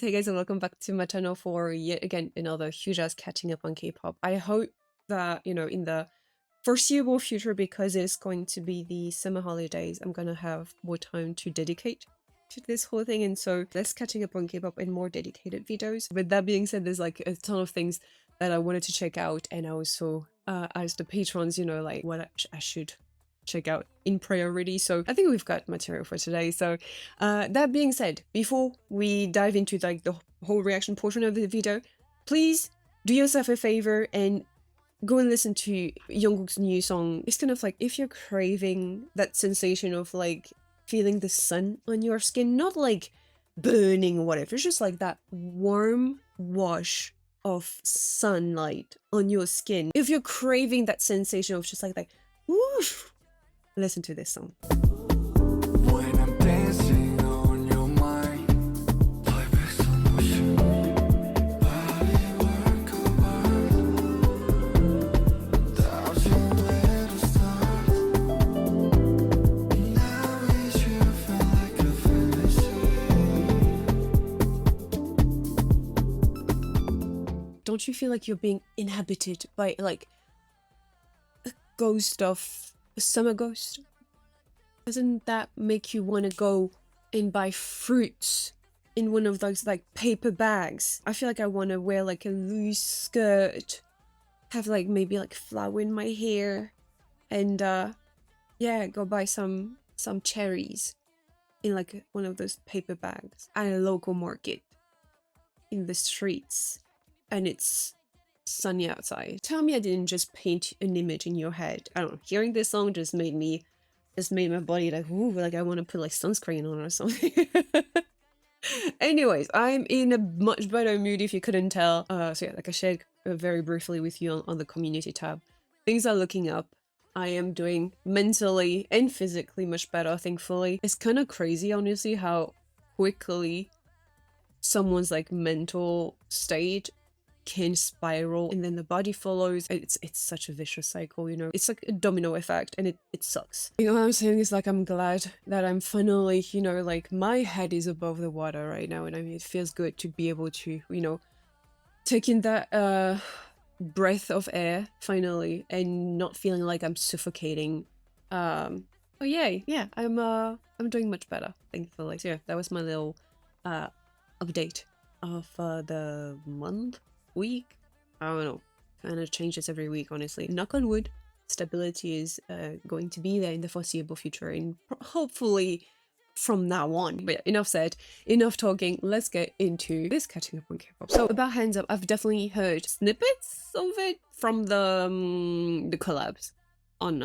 Hey guys, and welcome back to my channel for yet again another huge ass catching up on K-pop. I hope that, in the foreseeable future, because it's going to be the summer holidays, I'm gonna have more time to dedicate to this whole thing, and so less catching up on K-pop and more dedicated videos. With that being said, there's like a ton of things that I wanted to check out, and I also asked the patrons, like what I should check out in priority. So I think we've got material for today. So that being said, before we dive into like the whole reaction portion of the video, please do yourself a favor and go and listen to Jungkook's new song. It's kind of like if you're craving that sensation of like feeling the sun on your skin, not like burning or whatever, it's just like that warm wash of sunlight on your skin. If you're craving that sensation of just like that, woof, listen to this song. When I'm dancing on your mind, don't you feel like you're being inhabited by like a ghost of a summer ghost? Doesn't that make you want to go and buy fruits in one of those like paper bags? I feel like I want to wear like a loose skirt, have like maybe like flower in my hair, and yeah, go buy some cherries in like one of those paper bags at a local market in the streets, and it's sunny outside. Tell me I didn't just paint an image in your head. I don't know, hearing this song just made my body like, ooh, like I want to put like sunscreen on or something. Anyways, I'm in a much better mood if you couldn't tell. So yeah, like I shared very briefly with you on the community tab, things are looking up. I am doing mentally and physically much better, thankfully. It's kind of crazy, honestly, how quickly someone's like mental state can spiral and then the body follows. It's such a vicious cycle, it's like a domino effect, and it sucks. What I'm saying is like I'm glad that I'm finally, like my head is above the water right now, and I mean it feels good to be able to, take in that breath of air finally and not feeling like I'm suffocating. Oh yay, yeah, I'm doing much better, thankfully. So yeah, that was my little update of the month, week. I don't know, kind of changes every week, honestly. Knock on wood, stability is going to be there in the foreseeable future, and hopefully from now on. But yeah, enough said, enough talking, let's get into this catching up on K-pop. So about Hands Up, I've definitely heard snippets of it from the collabs on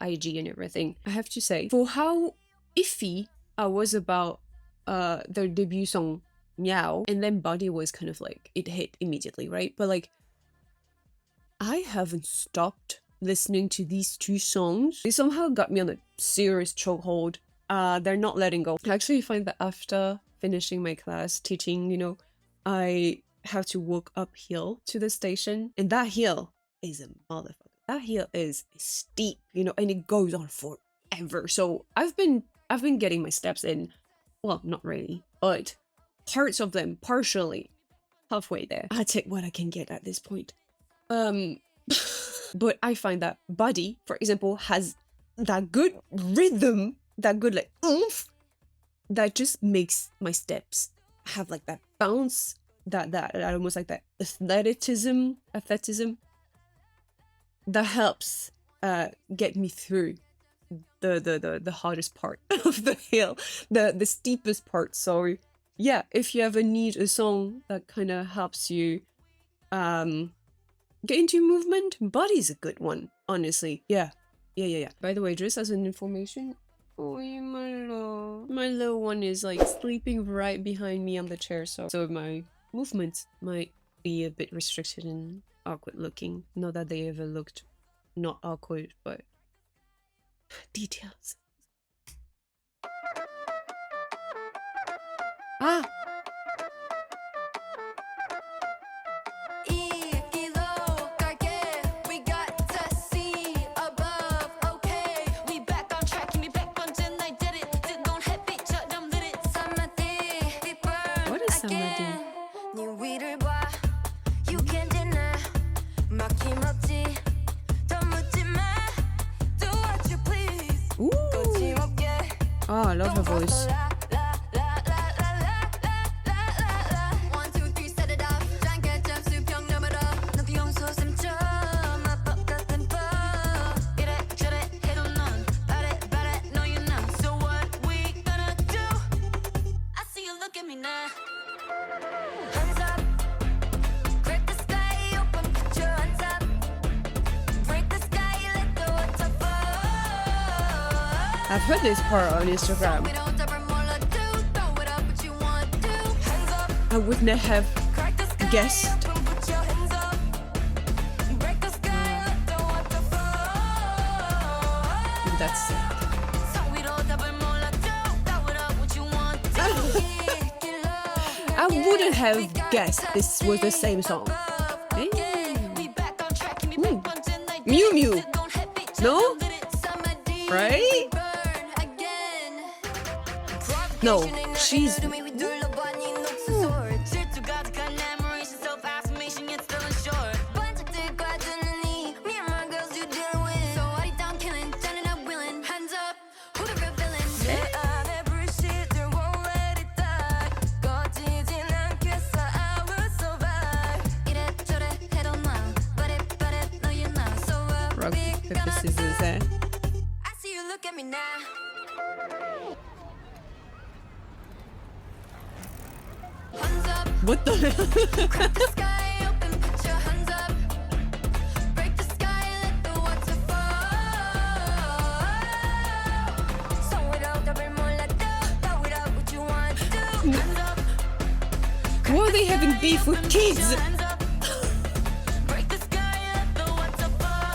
IG and everything. I have to say, for how iffy I was about their debut song Meow, and then Body was kind of like, it hit immediately, right? But like, I haven't stopped listening to these two songs. They somehow got me on a serious chokehold. They're not letting go. I actually find that after finishing my class teaching, I have to walk uphill to the station, and that hill is a motherfucker. That hill is steep, and it goes on forever. So I've been getting my steps in. Well, not really, but parts of them partially halfway there. I take what I can get at this point. But I find that Body, for example, has that good rhythm, that good like oomph, that just makes my steps have like that bounce, that almost like that athleticism that helps get me through the hardest part of the hill, the steepest part. So yeah, if you ever need a song that kind of helps you get into movement, Body's a good one, honestly. Yeah. By the way, just as an information, oh, my little one is like sleeping right behind me on the chair, so my movements might be a bit restricted and awkward looking. Not that they ever looked not awkward, but details. Ah! 한마디. 네 위를 봐. You can't deny. 막힘없지. 더 묻지 마. Do what you please. Ooh. 거침없게. Oh, I love her voice. One, two, three, set it off. 짱게 점수 병 넘어라. 너도 용솟음쳐. 마법 같은 법. 이래저래 해도 넌 바래 no you know. So what we gonna do? I see you look at me now. Hands up. Crack the sky open, put your hands up. Break the sky, let the water fall. I've heard this part on Instagram. We don't ever 몰라 do. Throw it up what you want to. Hands up. I would not have Crack the sky guessed. open, put your hands up. Break the sky, let the water fall. That's sick. So we don't ever 몰라 do. Throw it up what you want to. I wouldn't have guessed this was the same song. Hey. We back on track. Give me Ooh. back once and I Mew Mew. don't have it. No? Right? No, she's. Rock, paper, scissors, eh? I see you look at me now. Hands up. What the? Crack the sky open, put your hands up. Break the sky, let the water fall. So without double more, let go. Throw it up what you want to do. Hands up. Why are they having beef with kids? Hands up. Break the sky, let the water fall.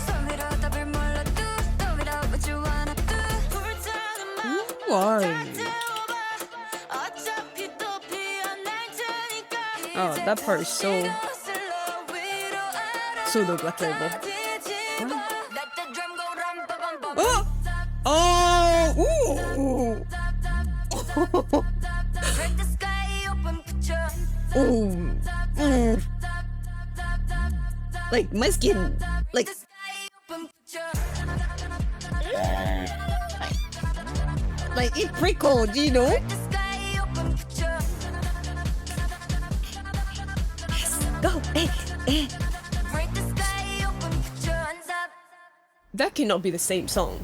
So without double more, let go. Throw it up what you wanna do. Why? Oh, that part is so the Black Label. Oh! Oh! Ooh! Oh! Like my skin, like it prickled, you know? Go! That cannot be the same song.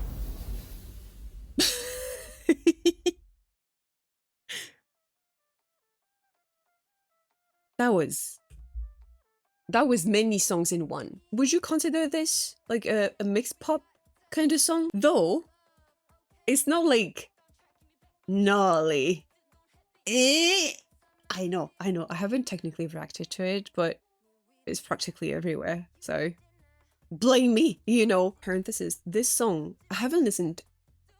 That was many songs in one. Would you consider this like a mixed pop kind of song? Though, it's not like gnarly. I know. I haven't technically reacted to it, but it's practically everywhere. So blame me, you know. Parenthesis, this song, I haven't listened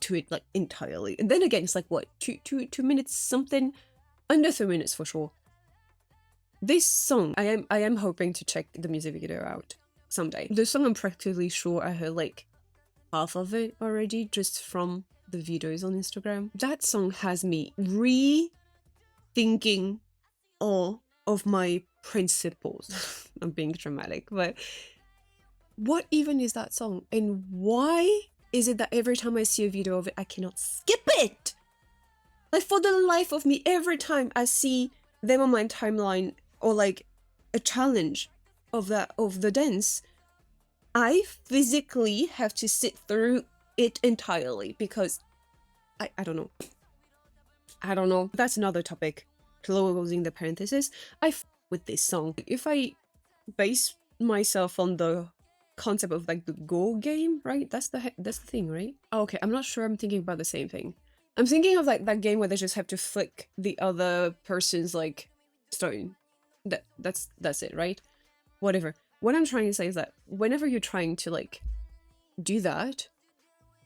to it like entirely. And then again, it's like what, two minutes something? Under 3 minutes for sure. This song, I am hoping to check the music video out someday. The song I'm practically sure I heard like half of it already just from the videos on Instagram. That song has me rethinking all of my principles. I'm being dramatic, but what even is that song? And why is it that every time I see a video of it, I cannot skip it? Like for the life of me, every time I see them on my timeline or like a challenge of the dance, I physically have to sit through it entirely because I don't know. That's another topic. Closing the parenthesis. With this song, if I base myself on the concept of like the Go game, right? That's the thing, right? Oh, okay, I'm not sure I'm thinking about the same thing. I'm thinking of like that game where they just have to flick the other person's like stone. That's it, right? Whatever. What I'm trying to say is that whenever you're trying to like do that,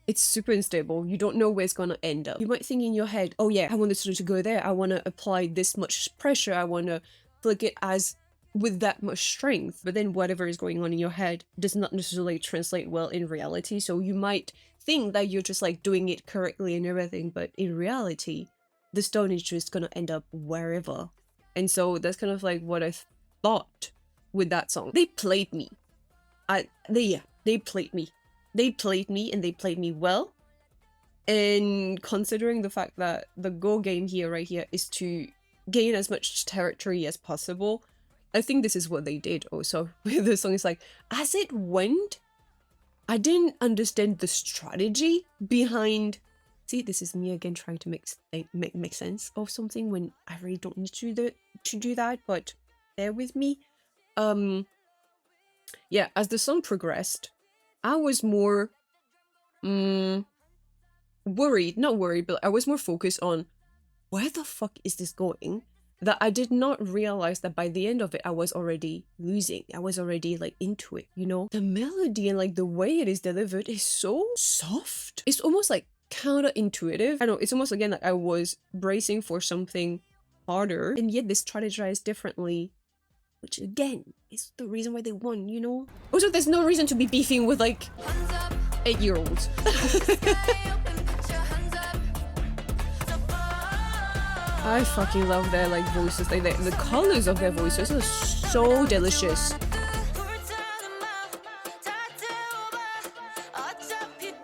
it's super unstable. You don't know where it's gonna end up. You might think in your head, oh yeah, I want the stone to go there. I want to apply this much pressure. I want to flick it as with that much strength. But then whatever is going on in your head does not necessarily translate well in reality. So you might think that you're just like doing it correctly and everything, but in reality, the stone is just gonna end up wherever. And so that's kind of like what I thought with that song. They played me. They played me. They played me, and they played me well. And considering the fact that the goal game here, right here, is to gain as much territory as possible, I think this is what they did also with the song. It's like, as it went, I didn't understand the strategy behind. See, this is me again trying to make sense of something when I really don't need to do that, but bear with me. Yeah, as the song progressed, I was more not worried, but I was more focused on where the fuck is this going, that I did not realize that by the end of it I was already losing. I was already like into it, you know? The melody and like the way it is delivered is so soft. It's almost like counterintuitive. I know, it's almost again like I was bracing for something harder, and yet they strategized differently, which again is the reason why they won, you know? Also, there's no reason to be beefing with like 8-year-olds. I fucking love their like voices. Like the colors of their voices are so delicious.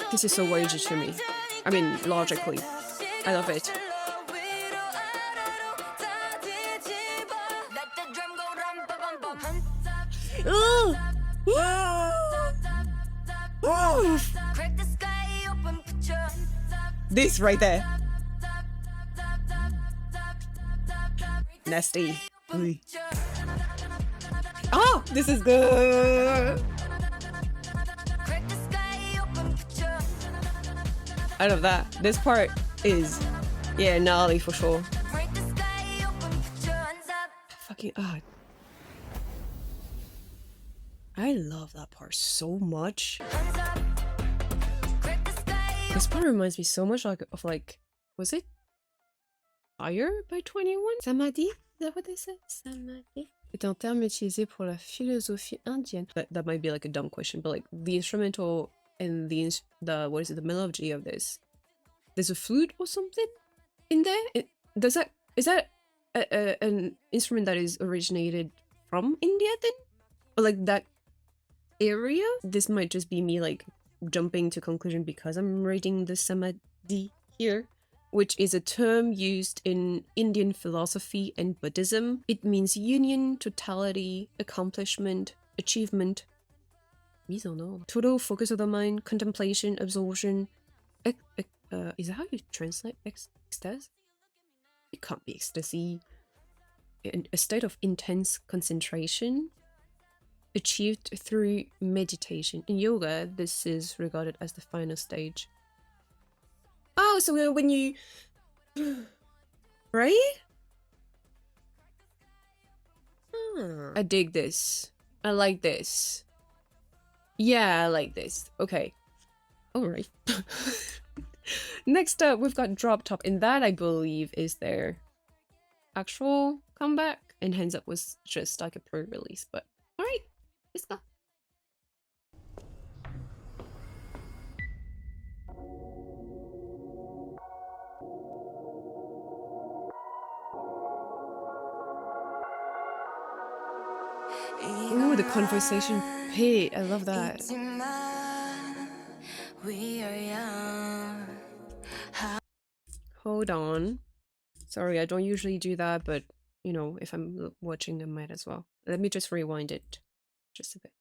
This is so YG to me. I mean, logically, I love it. This right there. Nasty. Oh, this is good. I love that. This part is, yeah, gnarly for sure. Fucking, I love that part so much. This part reminds me so much of was it Fire by 21? Samadhi? Is that what they said? Samadhi? C'est un terme utilisé pour la philosophie indienne. That might be like a dumb question, but like the instrumental and the what is it, the melody of this, there's a flute or something in there. Is that an instrument that is originated from India then, or like that area? This might just be me like jumping to conclusion because I'm reading the Samadhi here, which is a term used in Indian philosophy and Buddhism. It means union, totality, accomplishment, achievement, mise en ordre, total focus of the mind, contemplation, absorption. Is that how you translate ecstasy? It can't be ecstasy. A state of intense concentration achieved through meditation. In yoga, this is regarded as the final stage. Oh, so when you... right? I dig this. I like this. Yeah, I like this. Okay. Alright. Next up, we've got Drop Top. And that, I believe, is their actual comeback. And Hands Up was just like a pre-release. But alright, let's go. Ooh, the conversation pit. I love that. Hold on. Sorry, I don't usually do that, but you know, if I'm watching, I might as well. Let me just rewind it just a bit.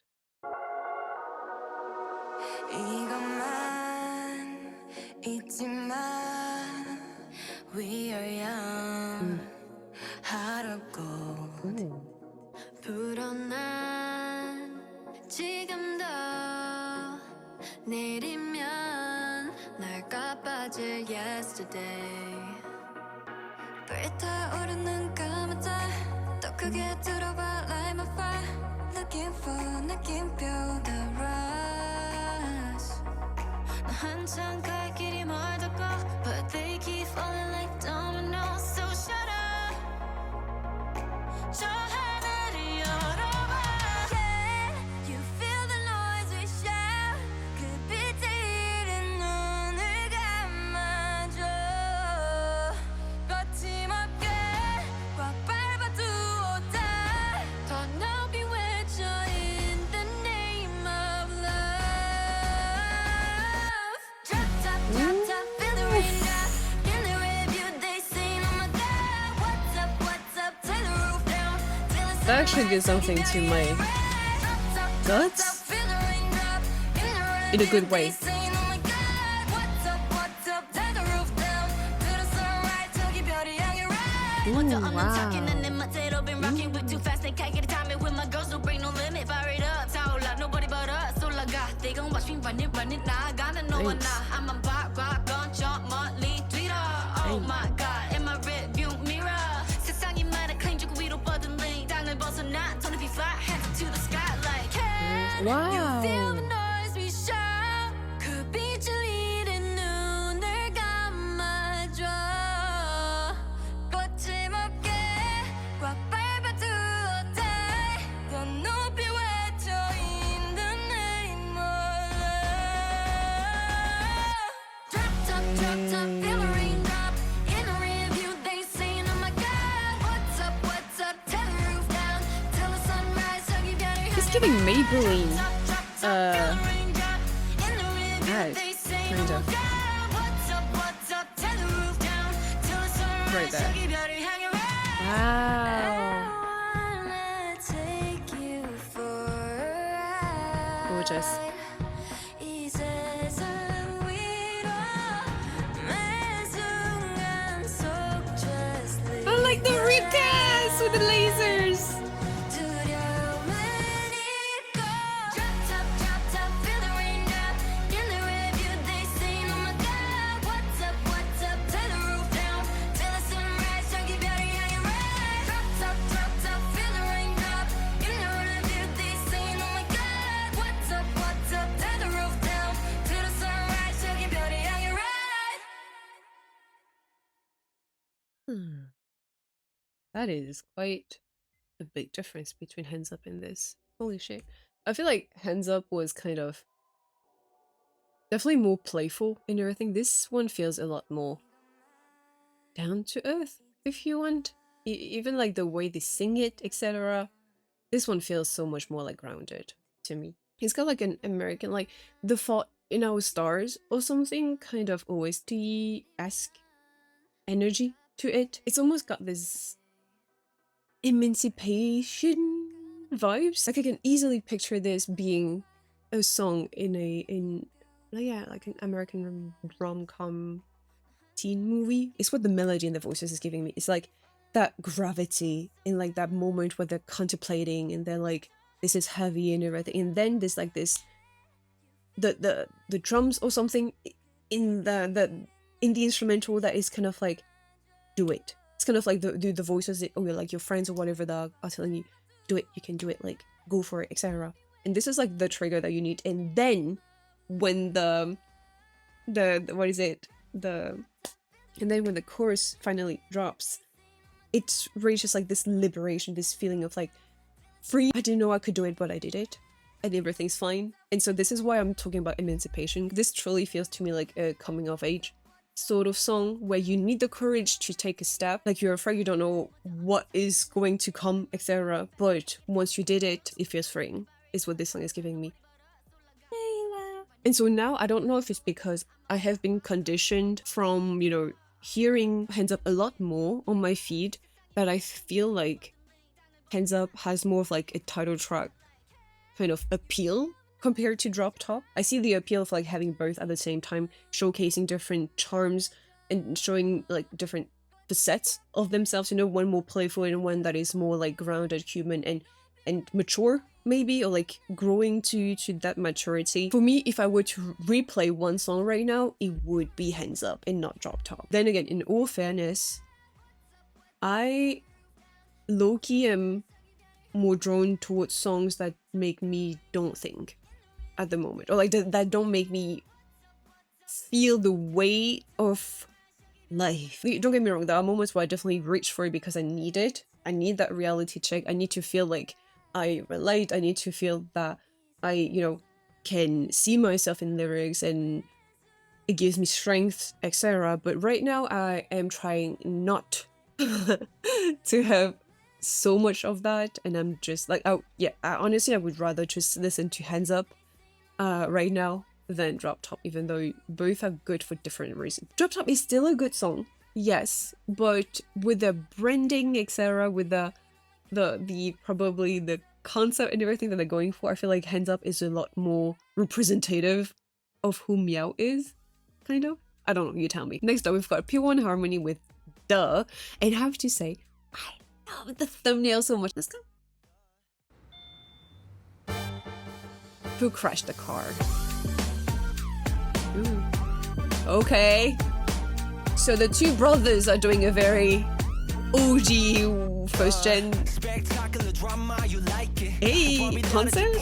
불어난 지금도 내리면 날까 빠질 yesterday 불타오르는 까맣다 더 크게 들어봐 light my fire looking for 느낌표 the rush 나 한참 갈 길이 멀다고 but they keep falling like dominoes so shut up 저 하늘을 열어봐 Yeah, you feel the noise we shout 그 빛에 이른 눈을 감아줘 That actually did something to my guts in a good way. Wow. It's giving Maybelline ad, kind of. Right there. Wow. Gorgeous. I like the recast with the lasers. That is quite a big difference between Hands Up and this. Holy shit. I feel like Hands Up was kind of definitely more playful in everything. This one feels a lot more down to earth, if you want. Even like the way they sing it, etc. This one feels so much more like grounded to me. It's got like an American, like The Fault in Our Stars or something, kind of OST-esque energy to it. It's almost got this emancipation vibes. Like I can easily picture this being a song in like an American rom-com teen movie. It's what the melody and the voices is giving me. It's like that gravity in like that moment where they're contemplating and they're like, this is heavy and everything, and then there's like this the drums or something in the instrumental that is kind of like, do it. It's kind of like the voices that, or like your friends or whatever that are telling you, do it, you can do it, like go for it, etc. And this is like the trigger that you need. And then when the what is it, and then when the chorus finally drops, it reaches like this liberation, this feeling of like free. I didn't know I could do it, but I did it, and everything's fine. And so this is why I'm talking about emancipation. This truly feels to me like a coming of age sort of song where you need the courage to take a step. Like you're afraid, you don't know what is going to come, etc. But once you did it, it feels freeing, is what this song is giving me. And so now I don't know if it's because I have been conditioned from, you know, hearing Hands Up a lot more on my feed, that I feel like Hands Up has more of like a title track kind of appeal compared to Drop Top. I see the appeal of like having both at the same time, showcasing different charms and showing like different facets of themselves, you know, one more playful and one that is more like grounded, human and mature maybe, or like growing to that maturity. For me, if I were to replay one song right now, it would be Hands Up and not Drop Top. Then again, in all fairness, I low-key am more drawn towards songs that make me don't think at the moment, or like that don't make me feel the weight of life. Don't get me wrong, there are moments where I definitely reach for it because I need it. I need that reality check. I need to feel like I relate. I need to feel that I, you know, can see myself in lyrics and it gives me strength, etc. But right now I am trying not to have so much of that, and I'm just like, oh yeah, honestly I would rather just listen to Hands Up right now than Drop Top, even though both are good for different reasons. Drop Top is still a good song, yes, but with the branding, etc., with the the probably the concept and everything that they're going for, I feel like Hands Up is a lot more representative of who Meow is, kind of. I don't know, you tell me. Next up, we've got Pure One Harmony with Duh, and I have to say, I love the thumbnail so much. Let's go. Who crashed the car? Ooh. Okay. So the two brothers are doing a very OG first gen. Hey, concert?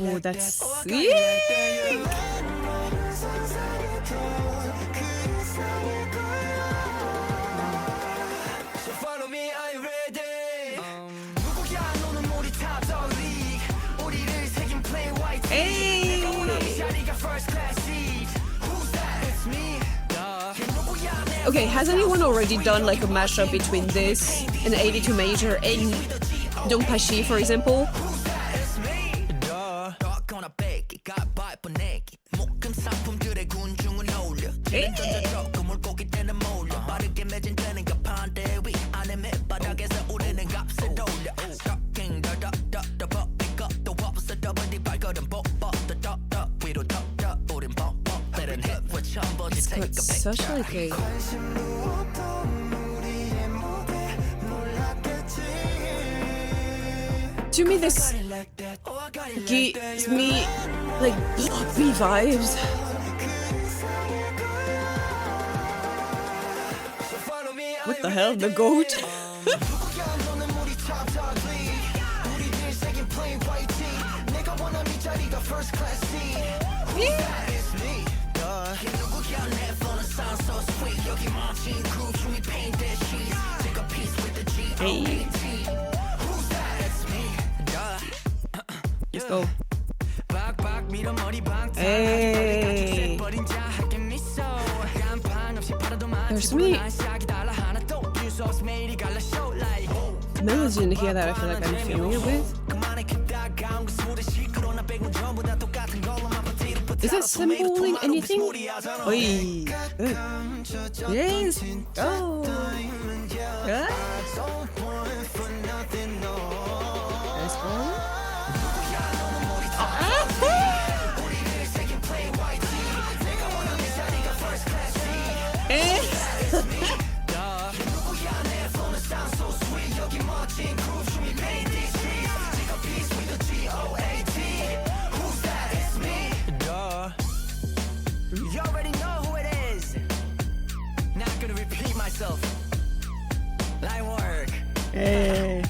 Oh, that's sweet. Hey. Okay, has anyone already done like a mashup between this and 82 Major and Dongpashi, for example? It's got such like a... To me, this gives me like floppy vibes. What the hell? The goat? Hey. Let's go. Hey. There's so many melodies in here that I feel like I'm familiar with. Is that symboling anything? Oi. Yes. Oh. Good. Let's go. You already know who it is. Not gonna repeat myself. Light work. Hey.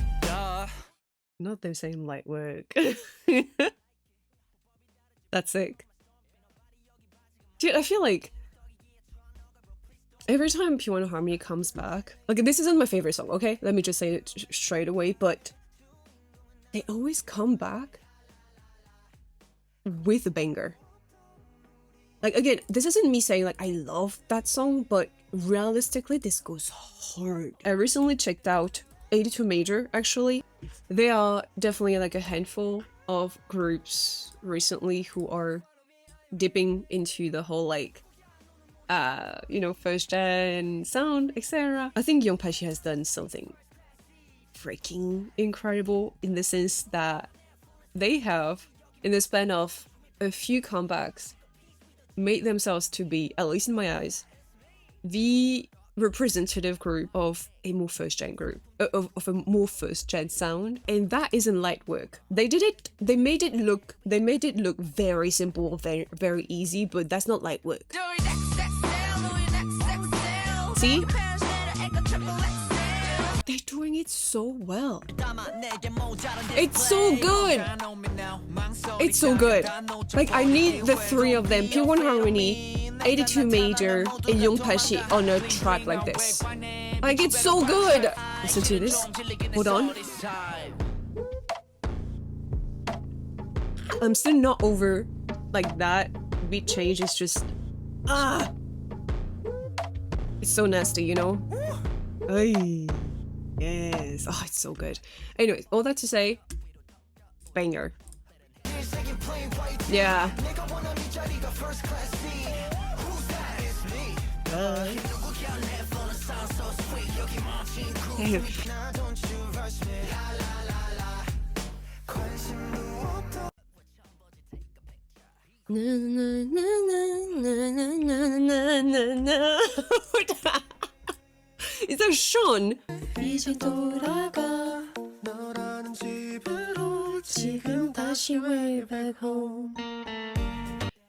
Not them saying light work. That's sick. Dude, I feel like every time Pure One Harmony comes back, like this isn't my favorite song, okay? Let me just say it straight away, but they always come back with a banger. Like, again, this isn't me saying like I love that song, but realistically, this goes hard. I recently checked out 82 Major, actually. There are definitely like a handful of groups recently who are dipping into the whole like you know, first gen sound, etc. I think Youngpashi has done something freaking incredible in the sense that they have, in the span of a few comebacks, made themselves to be, at least in my eyes, the representative group of a more first gen group, of a more first gen sound, and that isn't light work. They made it look very simple, very, very easy, but that's not light work. See? They're doing it so well. It's so good. It's so good. Like, I need the three of them, Pure One Harmony, 82 Major, and Youngpashi on a track like this. Like, it's so good. Listen to this. Hold on. I'm still not over like that beat change. It's just It's so nasty, you know? Ay, yes. Oh, it's so good. Anyways, all that to say, banger. Yeah. Is that Sean? 이제 돌아가 너라는 집으로 지금 다시 way back home.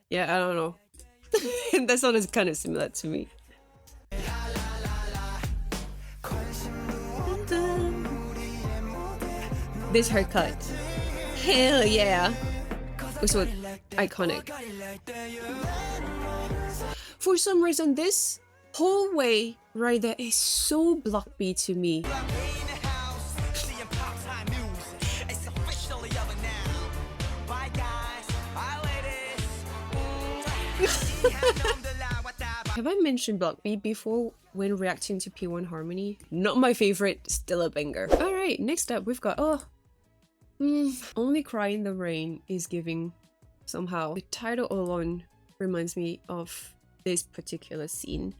Yeah, I don't know. That song is kind of similar to me. This haircut. Hell yeah. Was so iconic. For some reason, this whole way right there is so Block B to me. Have I mentioned Block B before when reacting to P1 Harmony? Not my favorite, still a banger. Alright, next up we've got, Only Cry in the Rain is giving somehow. The title alone reminds me of this particular scene.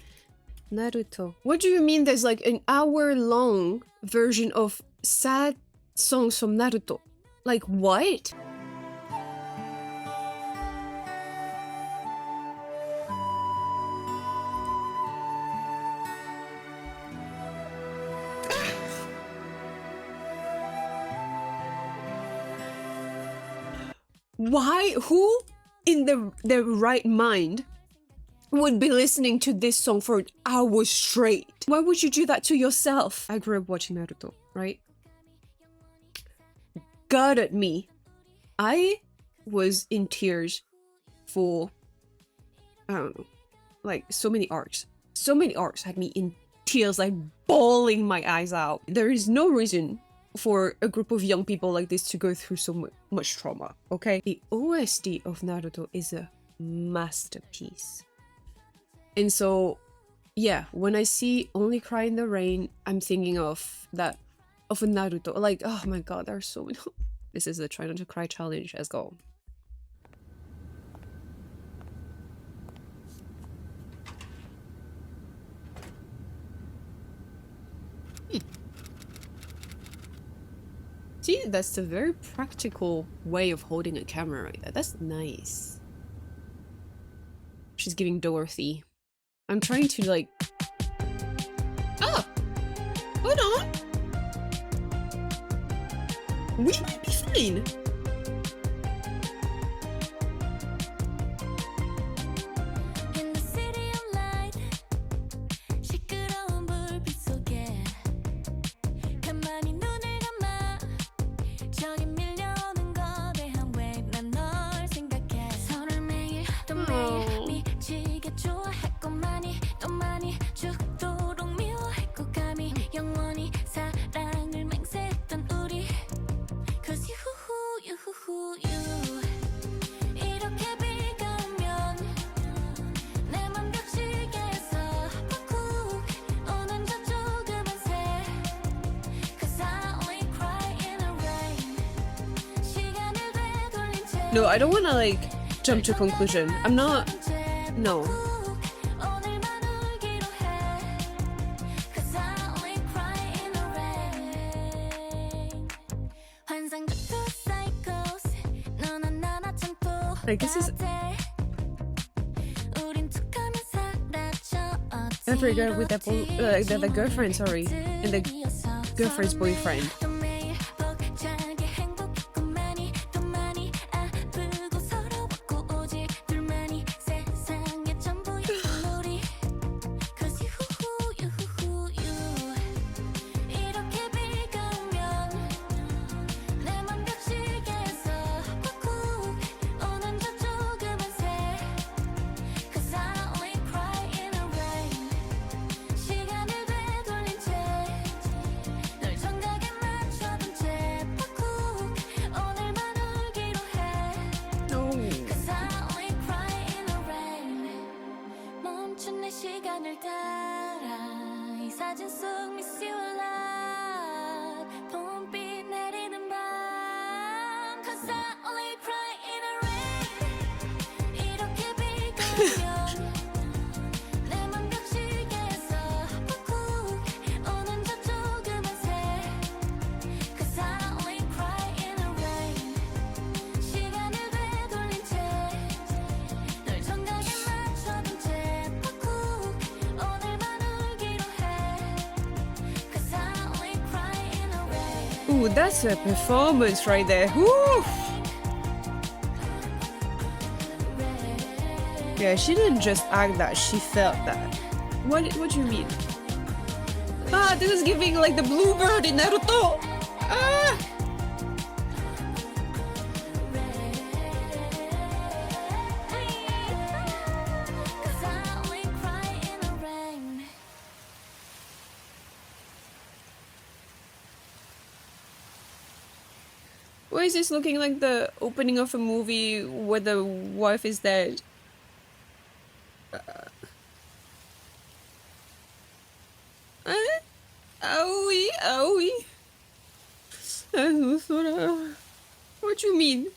Naruto. What do you mean there's like an hour-long version of sad songs from Naruto? Like what? Why? Who in their right mind would be listening to this song for an hour straight? Why would you do that to yourself? I grew up watching Naruto, right? God at me. I was in tears for, I don't know, like so many arcs. So many arcs had me in tears, like bawling my eyes out. There is no reason for a group of young people like this to go through so much trauma, okay? The OST of Naruto is a masterpiece. And so, yeah, when I see Only Cry in the Rain, I'm thinking of that, of a Naruto. Like, oh my god, there are so many. This is the Try Not to Cry challenge. Let's go. See, that's a very practical way of holding a camera right there. That's nice. She's giving Dorothy. I'm trying to like... Oh! Hold on! We might be fine! In the city of light, 시끄러운 불빛 속에 가만히 눈을 감아 저기 밀려오는 거대한 wave 난 널 생각해 서로를 매일 또 매일 미치게 좋아했고 많이 또 많이 죽도록 미워했고 감히 영원히 사랑을 맹세했던 우리 Cause you 이렇게 비가 오면 내 맘 벽시계에서 푹 오는 저 조그만 새 Cause I only cry in the rain 시간을 되돌린 채 No, I don't want to like jump to conclusion. I'm not... No. 오늘만 울기로 해 Cause I only cry in the rain 환상 같은 psychos 너나 나나 참 Like, this is... 우린 툭하면 사라져 I forgot with that the girlfriend, sorry. And the girlfriend's boyfriend. 또 매일 벅차게 행복했고 많이 또 많이 아프고 서러웠고 오직 둘만이 세상의 전부였던 우리 Cause you 이렇게 비가 오면 내 맘 벽시계에서 푹 오는 저 조그만 새 Cause I only cry in the rain 시간을 되돌린 채 널 정각에 맞춰둔 채 푹 오늘만 울기로 해 No. Cause I only cry in the rain 멈춘 내 시간을 따라 사진 속 miss you a lot 봄비 내리는 밤 Cause I only cry in the rain 이렇게 비가 오면 내 맘 벽시게 해서 쿡쿡 오는 저 조그만 새 Cause I only cry in the rain 시간을 되돌린 채널 정각에 맞춰둔 채 쿡쿡 오늘만 울기로 해 Cause I only cry in the rain Ooh, that's a performance right there. Woo! Yeah, she didn't just act that, she felt that. What do you mean? Ah, this is giving like the bluebird in Naruto! Ah! Cause I only cry in the rain Why is this looking like the opening of a movie where the wife is dead? Owie, owie. What do you mean?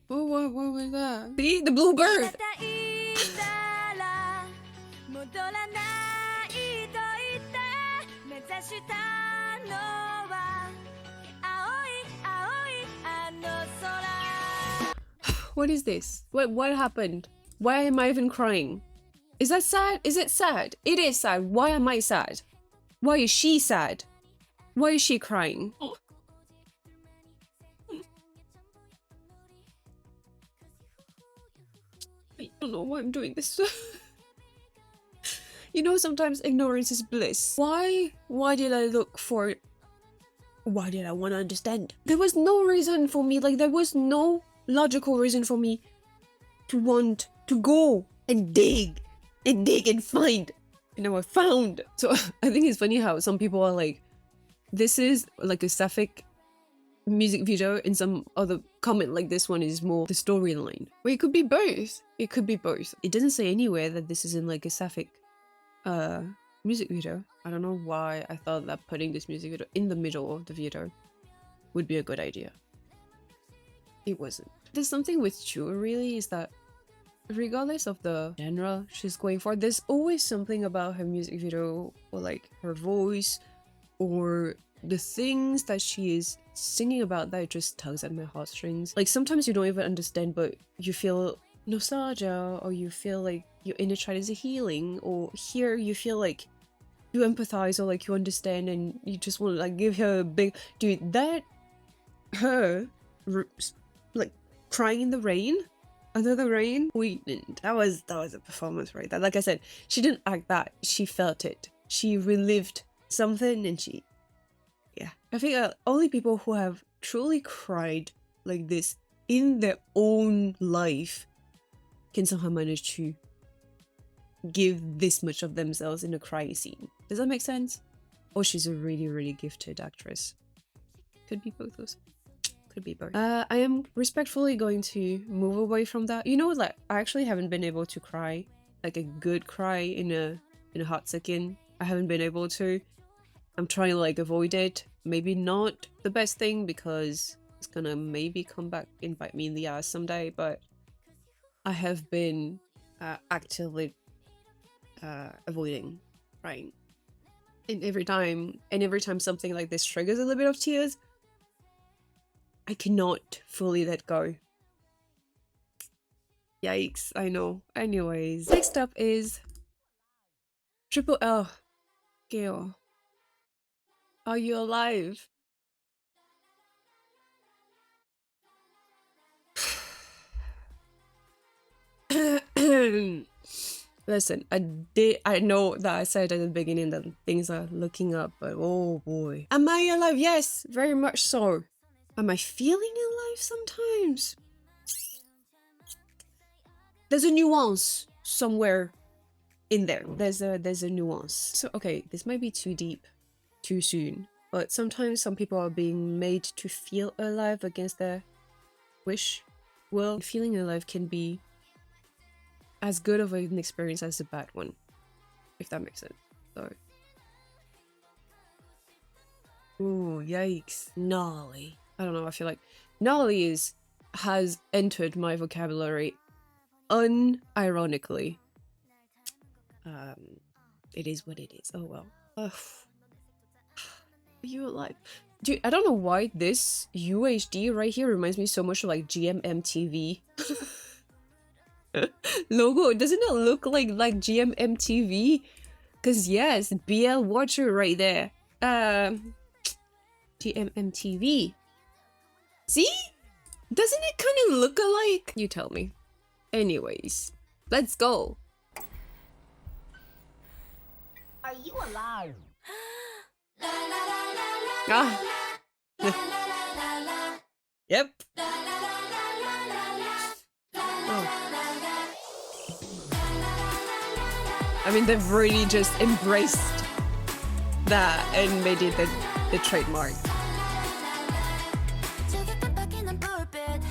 What was that? See? The bluebird! 따따이 따라 못 돌아나 이도 있다 내 다시 다 너와 아오이 아오이 아노소라 What is this? What happened? Why am I even crying? Is that sad? Is it sad? It is sad. Why am I sad? Why is she sad? Why is she crying? I don't know why I'm doing this. You know, sometimes ignorance is bliss. Why did I look for... Why did I want to understand? There was no reason for me, like there was no logical reason for me to want to go and dig and find. You know, I found. So I think it's funny how some people are like, this is like a sapphic music video, and some other comment like this one is more the storyline. Well, it could be both. It could be both. It doesn't say anywhere that this is in like a sapphic music video. I don't know why I thought that putting this music video in the middle of the video would be a good idea. It wasn't. There's something with CHUU really, is that regardless of the genre she's going for, there's always something about her music video, or like her voice, or the things that she is singing about that just tugs at my heartstrings. Like sometimes you don't even understand, but you feel nostalgia, or you feel like your inner child is healing, or here you feel like you empathize, or like you understand, and you just want to like give her a big dude. That her like crying in the rain, under the rain, that was a performance right there. Like I said, she didn't act that, she felt it. She relived something, and yeah, I think only people who have truly cried like this in their own life can somehow manage to give this much of themselves in a crying scene. Does that make sense? Or she's a really gifted actress. Could be both those. Could be both. I am respectfully going to move away from that. You know, like I actually haven't been able to cry, like a good cry in a hot second. I haven't been able to. I'm trying to like avoid it. Maybe not the best thing, because it's gonna maybe come back and bite me in the ass someday, but I have been actively avoiding crying. And every time something like this triggers a little bit of tears, I cannot fully let go. Yikes, I know. Anyways, next up is Triple L. Gail, are you alive? Listen, I know that I said at the beginning that things are looking up, but oh boy. Am I alive? Yes, very much so. Am I feeling alive sometimes? There's a nuance somewhere in there. There's a nuance. So okay, this might be too deep, too soon, but sometimes some people are being made to feel alive against their wish. Well, feeling alive can be as good of an experience as the bad one, if that makes sense. So, ooh, yikes, gnarly. I don't know. I feel like gnarly has entered my vocabulary unironically. It is what it is. Oh well. Ugh. Are you alive? Dude, I don't know why this UHD right here reminds me so much of like GMMTV logo. Doesn't it look like GMMTV? Cause yes, BL Watcher right there. GMMTV. See? Doesn't it kind of look alike? You tell me. Anyways, let's go. Are you alive? Ah. Yep. Oh. I mean, they've really just embraced that and made it the trademark. 저기 깜빡이는 불빛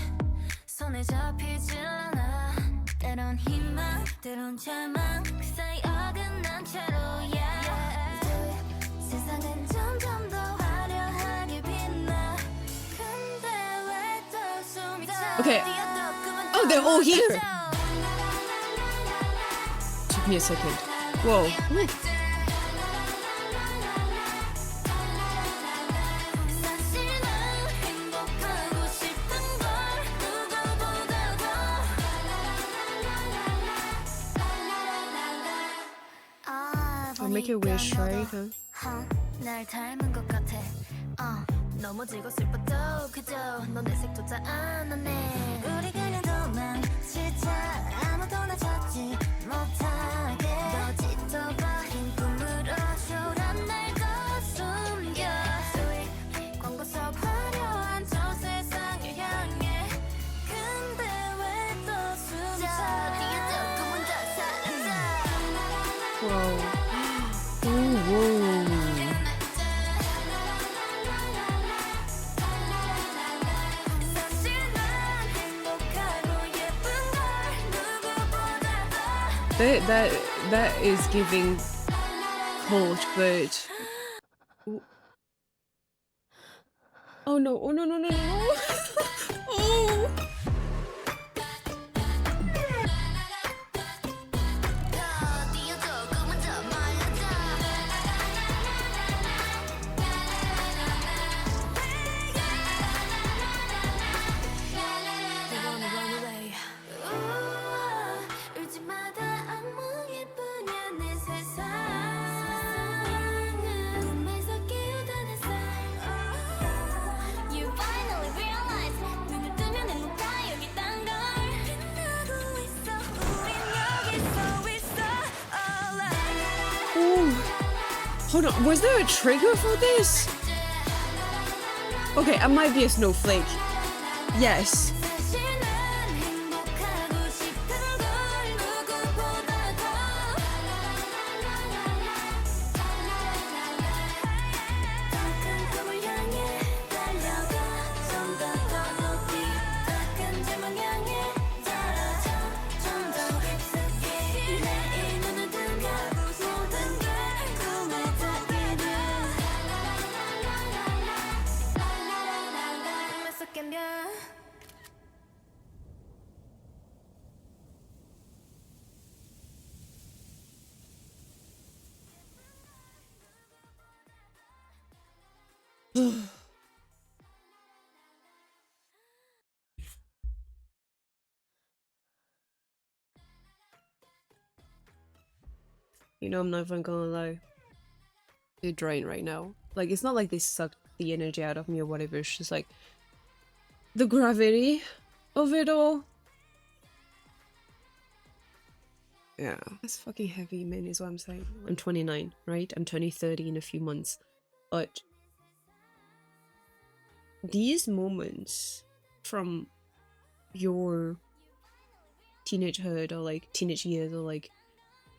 손에 잡히질 않아 때론 희망 때론 절망 그 사이 어긋난 채로 yeah. 세상은 점점 더 화려하게 빛나 근데 왜 또 숨이 차 Okay. Oh, they're all here. Took me a second. Whoa. 사실 난 행복하고 싶은 걸 누구보다 더 I'll make a wish, right? Huh? 날 닮은 것 같아 넘어지고 슬퍼도 그저 너 내 색조차 안 하네 우리 그냥 도망치자 아무도 나 찾지 못하게 너 짙어버린 꿈으로 초란 날 더 숨겨 Sweet 광고 속 화려한 저 세상을 향해 근데 왜 또 숨차 네가 조금은 더 사랑자 Whoa. Ooh, whoa. 사실 난 행복하고 예쁜 걸 누구보다 더 That is giving cold, but oh no! Oh no! No! No! No! Oh! 뛰어줘 꿈은 더 말려줘 They wanna run away 울지마다 악몽일 뿐이야 내 세상은 꿈에서 깨어나는 You finally realize 눈을 뜨면 행복한 여기 딴 걸 빛나고 있어 우린 여기서 있어 alright Ooh. Hold on, was there a trigger for this? Okay, I might be a snowflake. Yes. 사실 난 행복하고 싶은 걸 누구보다 더 큰 꿈을 향해 달려가 좀 더 높이 큰 절망 향해 자라져 좀 더 깊숙이 내일 눈을 뜨면 모든 게 꿈에 닿게 돼 꿈에서 깨면 You know, I'm not even gonna lie. You're drained right now. Like, it's not like they sucked the energy out of me or whatever. It's just like the gravity of it all. Yeah. That's fucking heavy, man, is what I'm saying. I'm 29, right? I'm turning 30 in a few months. But these moments from your teenagehood or like teenage years or like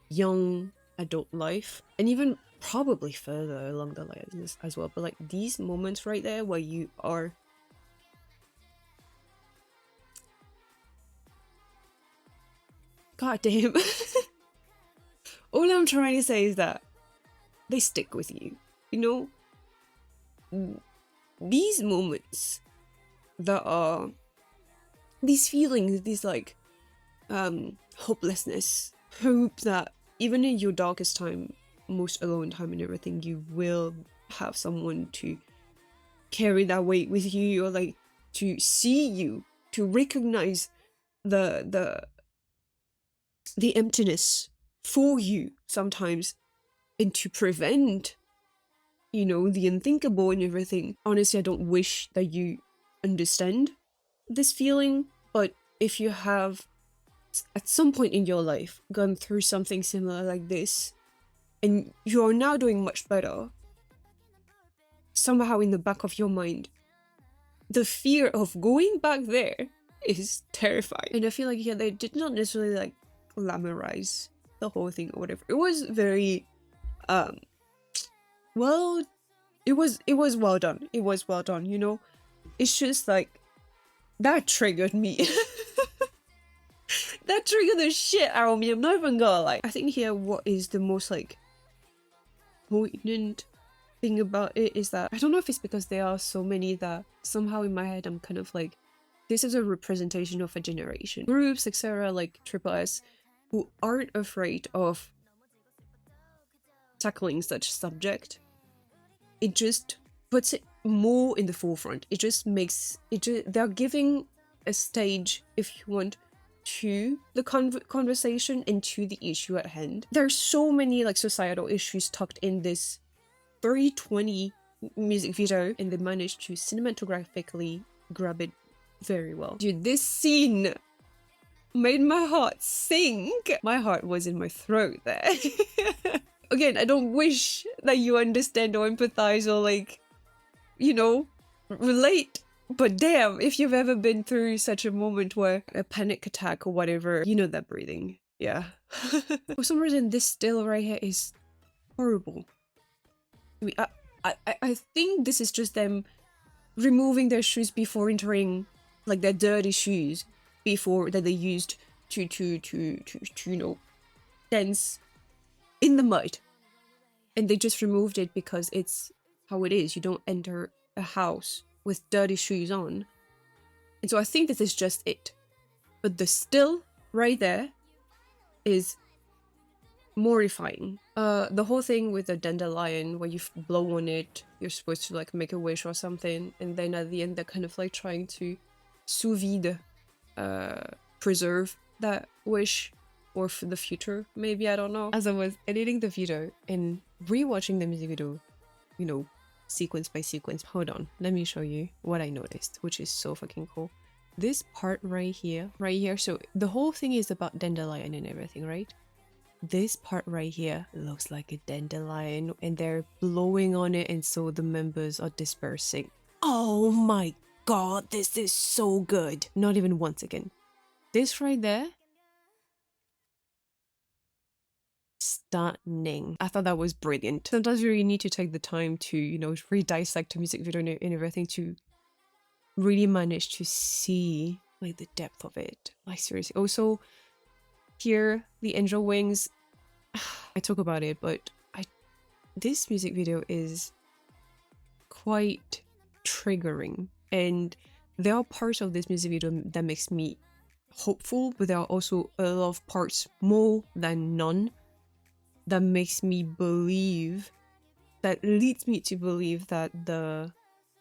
young adult life, and even probably further along the lines as well, but like these moments right there where you are God damn. All I'm trying to say is that they stick with you. You know, these moments that are these feelings, these like hopelessness, hope that even in your darkest time, most alone time and everything, you will have someone to carry that weight with you, or like to see you, to recognize the emptiness for you sometimes, and to prevent, you know, the unthinkable and everything. Honestly, I don't wish that you understand this feeling, but if you have at some point in your life gone through something similar like this and you are now doing much better, somehow in the back of your mind the fear of going back there is terrifying. And I feel like, yeah, they did not necessarily like glamorize the whole thing or whatever. It was very well, it was well done. It was well done, you know. It's just like that triggered me. That triggered the shit out of me. I'm not even gonna lie. I think here what is the most like poignant thing about it is that I don't know if it's because there are so many that somehow in my head I'm kind of like, this is a representation of a generation. Groups, etc., like Triple S, who aren't afraid of tackling such subject. It just puts it more in the forefront. It just makes it. They're giving a stage, if you want, to the conversation and to the issue at hand. There's so many like societal issues tucked in this very 20 music video, and they managed to cinematographically grab it very well. Dude, this scene made my heart sink. My heart was in my throat there. Again, I don't wish that you understand or empathize or like, you know, relate. But damn, if you've ever been through such a moment where a panic attack or whatever, you know that breathing. Yeah. For some reason, this still right here is horrible. I mean, I think this is just them removing their shoes before entering, like their dirty shoes before that they used to you know, dance in the mud, and they just removed it because it's how it is. You don't enter a house with dirty shoes on, and so I think this is just it. But the still right there is mortifying. The whole thing with the dandelion where you blow on it, you're supposed to like make a wish or something, and then at the end they're kind of like trying to sous vide, preserve that wish, or for the future, maybe, I don't know. As I was editing the video and rewatching the music video, you know, sequence by sequence, hold on, let me show you what I noticed, which is so fucking cool. This part right here, so the whole thing is about dandelion and everything, right? This part right here looks like a dandelion and they're blowing on it, and so the members are dispersing. Oh my god, this is so good. Not even once again. This right there, stunning. I thought that was brilliant. Sometimes you really need to take the time to, you know, re-dissect a music video and everything to really manage to see like the depth of it. Like seriously. Also, here the angel wings, I talk about it, but this music video is quite triggering, and there are parts of this music video that makes me hopeful, but there are also a lot of parts, more than none, that makes me believe, that leads me to believe that the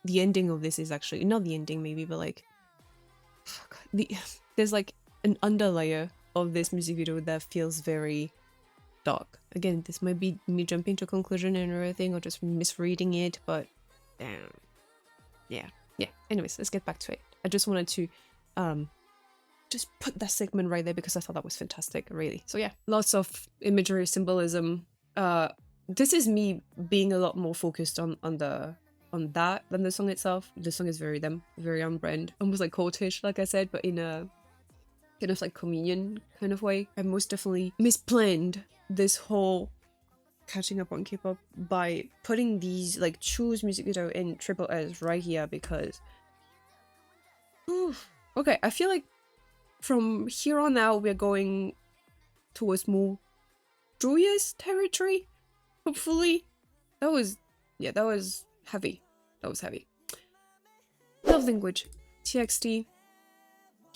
ending of this is actually not the ending maybe, but like there's like an underlayer of this music video that feels very dark. Again, this might be me jumping to conclusion and everything, or just misreading it, but damn. Yeah. Anyways, let's get back to it. I just wanted to just put that segment right there because I thought that was fantastic, really. So yeah, lots of imagery, symbolism. This is me being a lot more focused on that than the song itself. The song is very them, very on brand, almost like cultish, like I said, but in a kind of like communion kind of way. I most definitely misplanned this whole catching up on K-pop by putting these like CHUU's music video in Triple S right here because okay, I feel like from here on out we're going towards more joyous territory. Hopefully, that was heavy. That was heavy. Love language, TXT.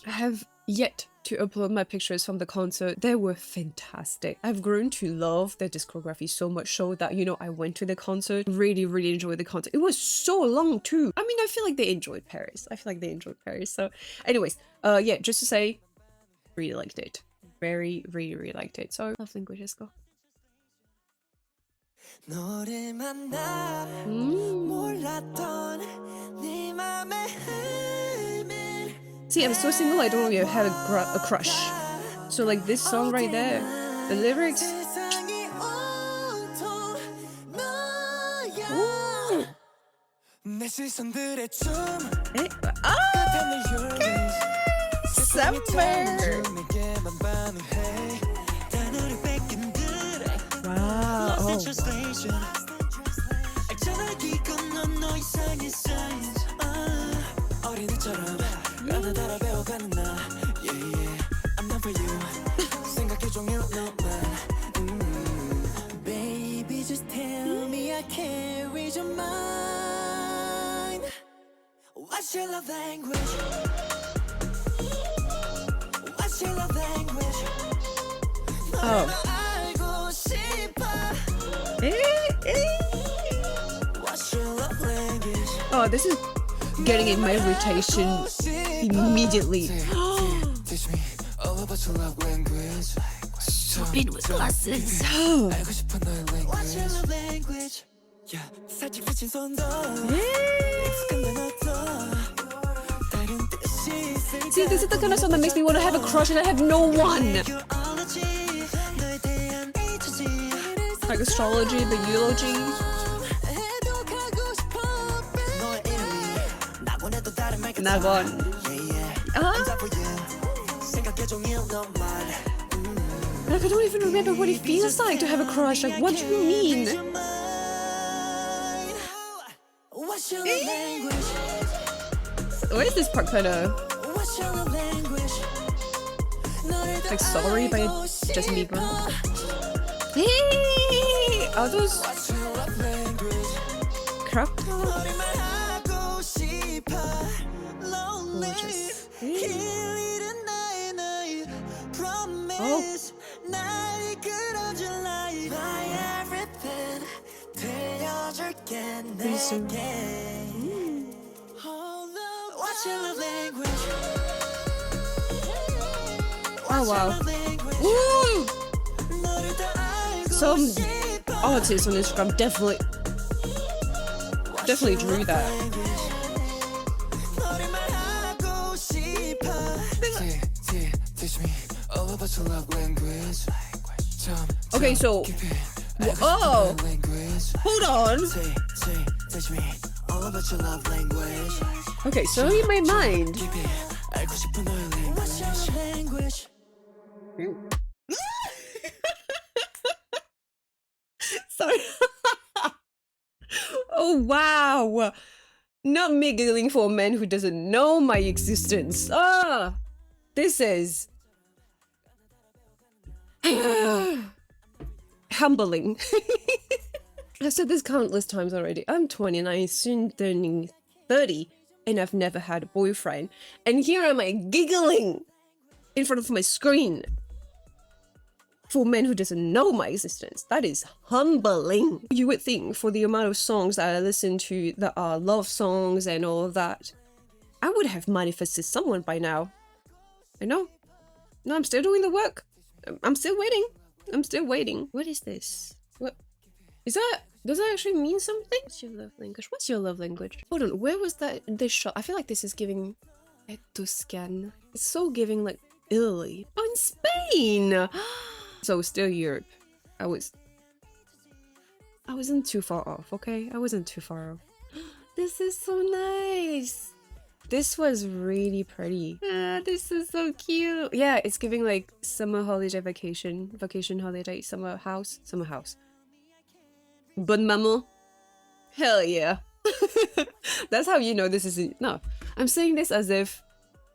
I have yet to upload my pictures from the concert. They were fantastic. I've grown to love their discography so much so that, you know, I went to the concert, really, really enjoyed the concert. It was so long too. I mean, I feel like they enjoyed Paris. So anyways, yeah, just to say, really liked it. Very, really, really liked it. So love language, let's go. 너를 만나 몰랐던 네 맘에 흐르는 See, I'm so single, I don't really have a crush. So like this song right there, the lyrics. 세상이 온통 너야 Ooh. 내 시선들의 춤 Eh? 끝에 내 요리 세상이 Summer. 타는 중 내게만 반응해 단어를 뺏긴 듯 Wow. Oh. translation 알잖아 이건 너 이상의 signs 어린애처럼 가나다라 배워가는 나 yeah yeah I'm not for you 생각해 종일 너만 Baby just tell me I can't read your mind What's your love language What's your love language Oh. 알고 싶어 What's your love language Oh, this is getting in my rotation immediately. Teach me all about your love language Been with glasses. 알고 싶어 너의 language What's your love language Yeah 살짝 비친 손도 익숙한 단어도 다른 뜻이 있을 See, this is the kind of song that makes me want to have a crush and I have no one. 너에 대한 Hg Like astrology, but eulogy. 해독하고 싶어 너의 이름이 나곤 해도 다른 말 같아 나곤. Yeah yeah Ah. I'm down for you 생각해 종일 너만 Like, I don't even remember what it feels like to have a crush. Like, what do you mean? What's your love language? Where is this part kind of What's your love language? like Sorry by Justin Bieber? Hey! Are those What's your love language? crop tops? 너를 말하고 싶어 Lonely Gorgeous. 길이른 나의 Promise 날 이끌어줄 light My everything 들려줄게 내게 Hold on. What's your love language? Oh wow. Love language? Ooh! 너를 더 알고 Some 싶어 artists on Instagram definitely drew that. 너를 말하고 싶어 Teach me all about your love language Okay, so oh, hold on. Teach me all about your love language Okay, so in my mind, 알고 싶은 너의 language What's your love language? sorry. Oh wow, not me giggling for a man who doesn't know my existence. Ah, this is humbling. I've said this countless times already. I'm 29, soon turning 30, and I've never had a boyfriend. And here am I giggling in front of my screen for men who doesn't know my existence. That is humbling. You would think for the amount of songs that I listen to that are love songs and all of that, I would have manifested someone by now. I know. No, I'm still doing the work. I'm still waiting. I'm still waiting. What is this? What is that? Does that actually mean something? What's your love language? What's your love language? Hold on, where was this shot? I feel like this is giving Tuscan. It's so giving like Italy. Oh, in Spain! So still Europe. I wasn't too far off, okay? I wasn't too far off. This is so nice. This was really pretty. This is so cute. Yeah, it's giving like summer holiday vacation holiday, summer house. Bonne maman. Hell yeah. That's how you know this isn't. No, I'm saying this as if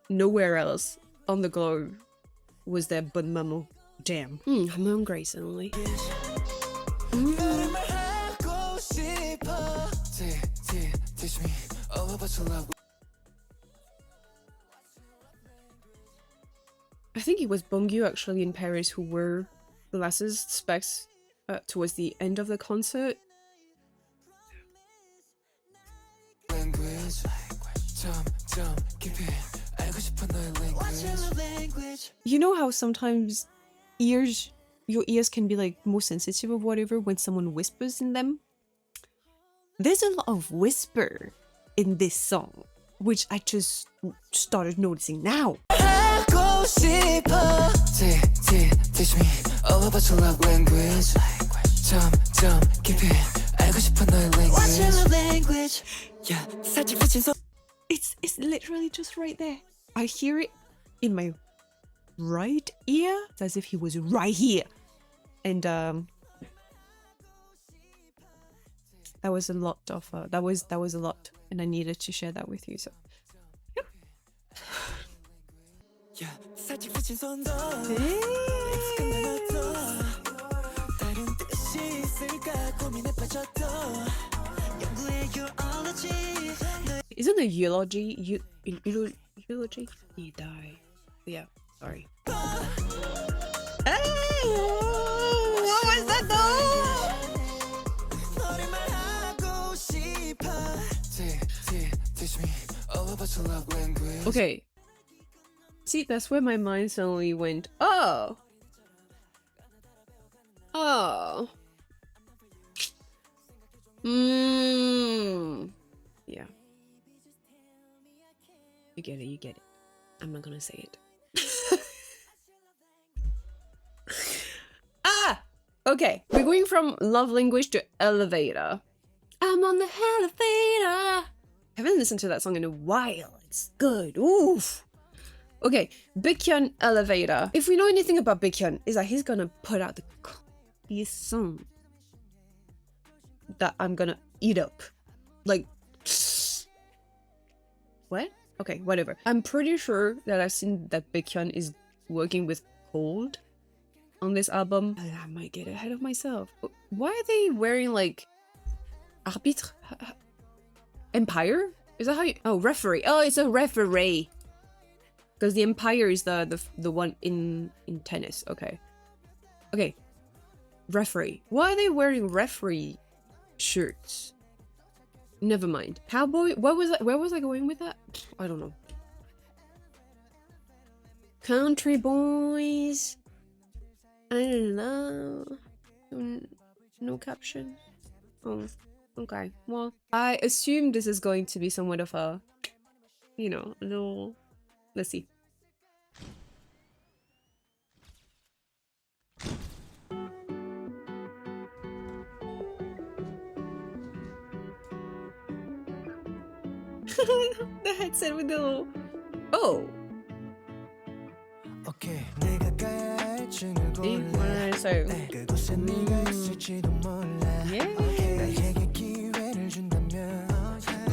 nowhere else on the globe was there bonne maman. Damn. I'm hungry suddenly. 너를 말하고 싶어 Teach me all about your love I think it was Baekyhun actually in Paris who wore glasses, specs, towards the end of the concert. language 점점 깊이 알고 싶어 너의 language You know how sometimes your ears can be like more sensitive or whatever when someone whispers in them? There's a lot of whisper in this song, which I just started noticing now. 하고 싶어 Teach me all about your love language 점점 깊이 알고 싶어 너의 language yeah 살짝 스친 손 It's literally just right there. I hear it in my right ear. It's as if he was right here. And that was a lot of that was a lot, and I needed to share that with you. So yeah 살짝 스친 손도 익숙한 단어도 다른 뜻이 있을까 고민에 빠졌도 연구의 eulogy isn't a eulogy eulogy? You die. Yeah. Sorry. Hey, what was that though? 너를 말하고 싶어 Teach me all about your love language Okay. See, that's where my mind suddenly went, oh. Yeah. You get it. I'm not gonna say it. Okay. We're going from love language to elevator. I'm on the elevator. I haven't listened to that song in a while. It's good. Oof. Okay, Baekyhun Elevator. If we know anything about Baekyhun, is that he's gonna put out the coolest song that I'm gonna eat up. Like, what? Okay, whatever. I'm pretty sure that I've seen that Baekyhun is working with Cold on this album. I might get ahead of myself. Why are they wearing like arbitre? Empire? Is that how you? Oh, referee. Oh, it's a referee. Because the Empire is the one in tennis. Okay. Okay. Referee. Why are they wearing referee shirts? Never mind. Cowboy? What was that? Where was I going with that? I don't know. Country boys. I don't know. No caption. Oh, okay. Well, I assume this is going to be somewhat of a, you know, a little. Let's see. The headset with the little... Oh. Okay, 내가 가야 할 층을 골라 So 그곳에 네가 있을지도 몰라 나에게 기회를 준다면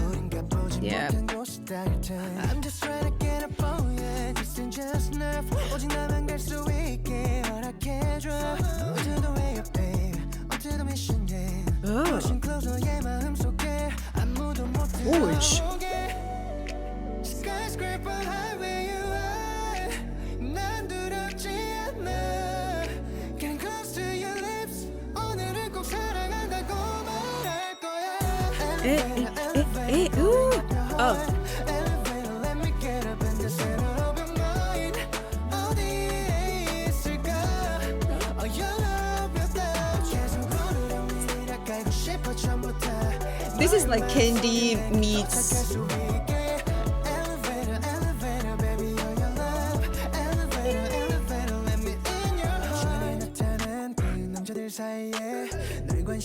우린 가보지 못한 곳이 닿을 테 I'm just trying to get up on you just and just enough 오직 나만 갈 수 있게 허락해줘 To the way up babe onto the mission yeah Pushing closer 내 마음속에 아무도 못 들어오게 Skyscraper highway you are 난 두렵지 않아 Getting close to your lips 오늘은 꼭 사랑한다고 말할 거야 Elevator let me get up and just settle up your mind 어디에 있을까 Oh your love your love 계속 오늘은 위라 깔고 싶어 처음부터 this is like Candy meets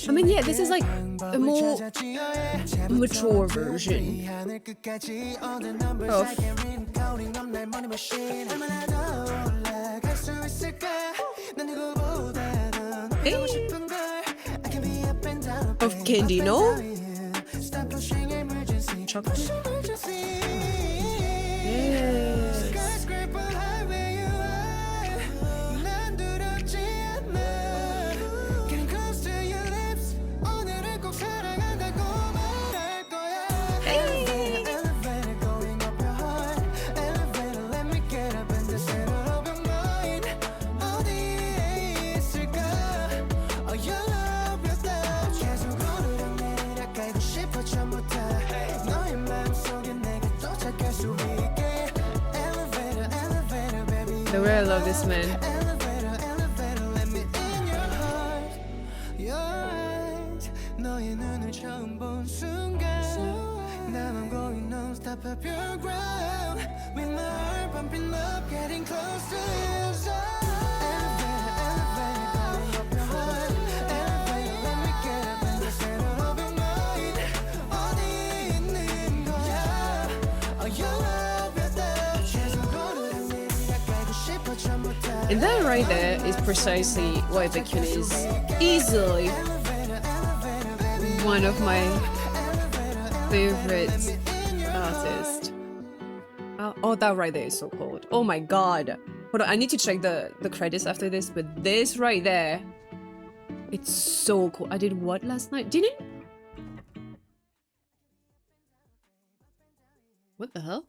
I mean, yeah, this is like a more mature version of of Candy, no? Chocolate. Yes. The way I love this man. Elevator, elevator, let me in your heart. Your eyes, 너의 눈을 처음 본 순간. Now I'm going non-stop up your ground. With my heart pumping up, getting close to you. So elevator, elevator, going up your heart. Elevator, let me get up in the center of your mind. 어디 있는 거야? Oh, your love, your love. 계속 오르는 일이야, 깔고 싶어 전부 다. And that right there is precisely why Baekyhun is easily one of my favorite artists. Oh, that right there is so cold. Oh my god. Hold on, I need to check the credits after this, but this right there, it's so cool. I did what last night? Didn't? What the hell?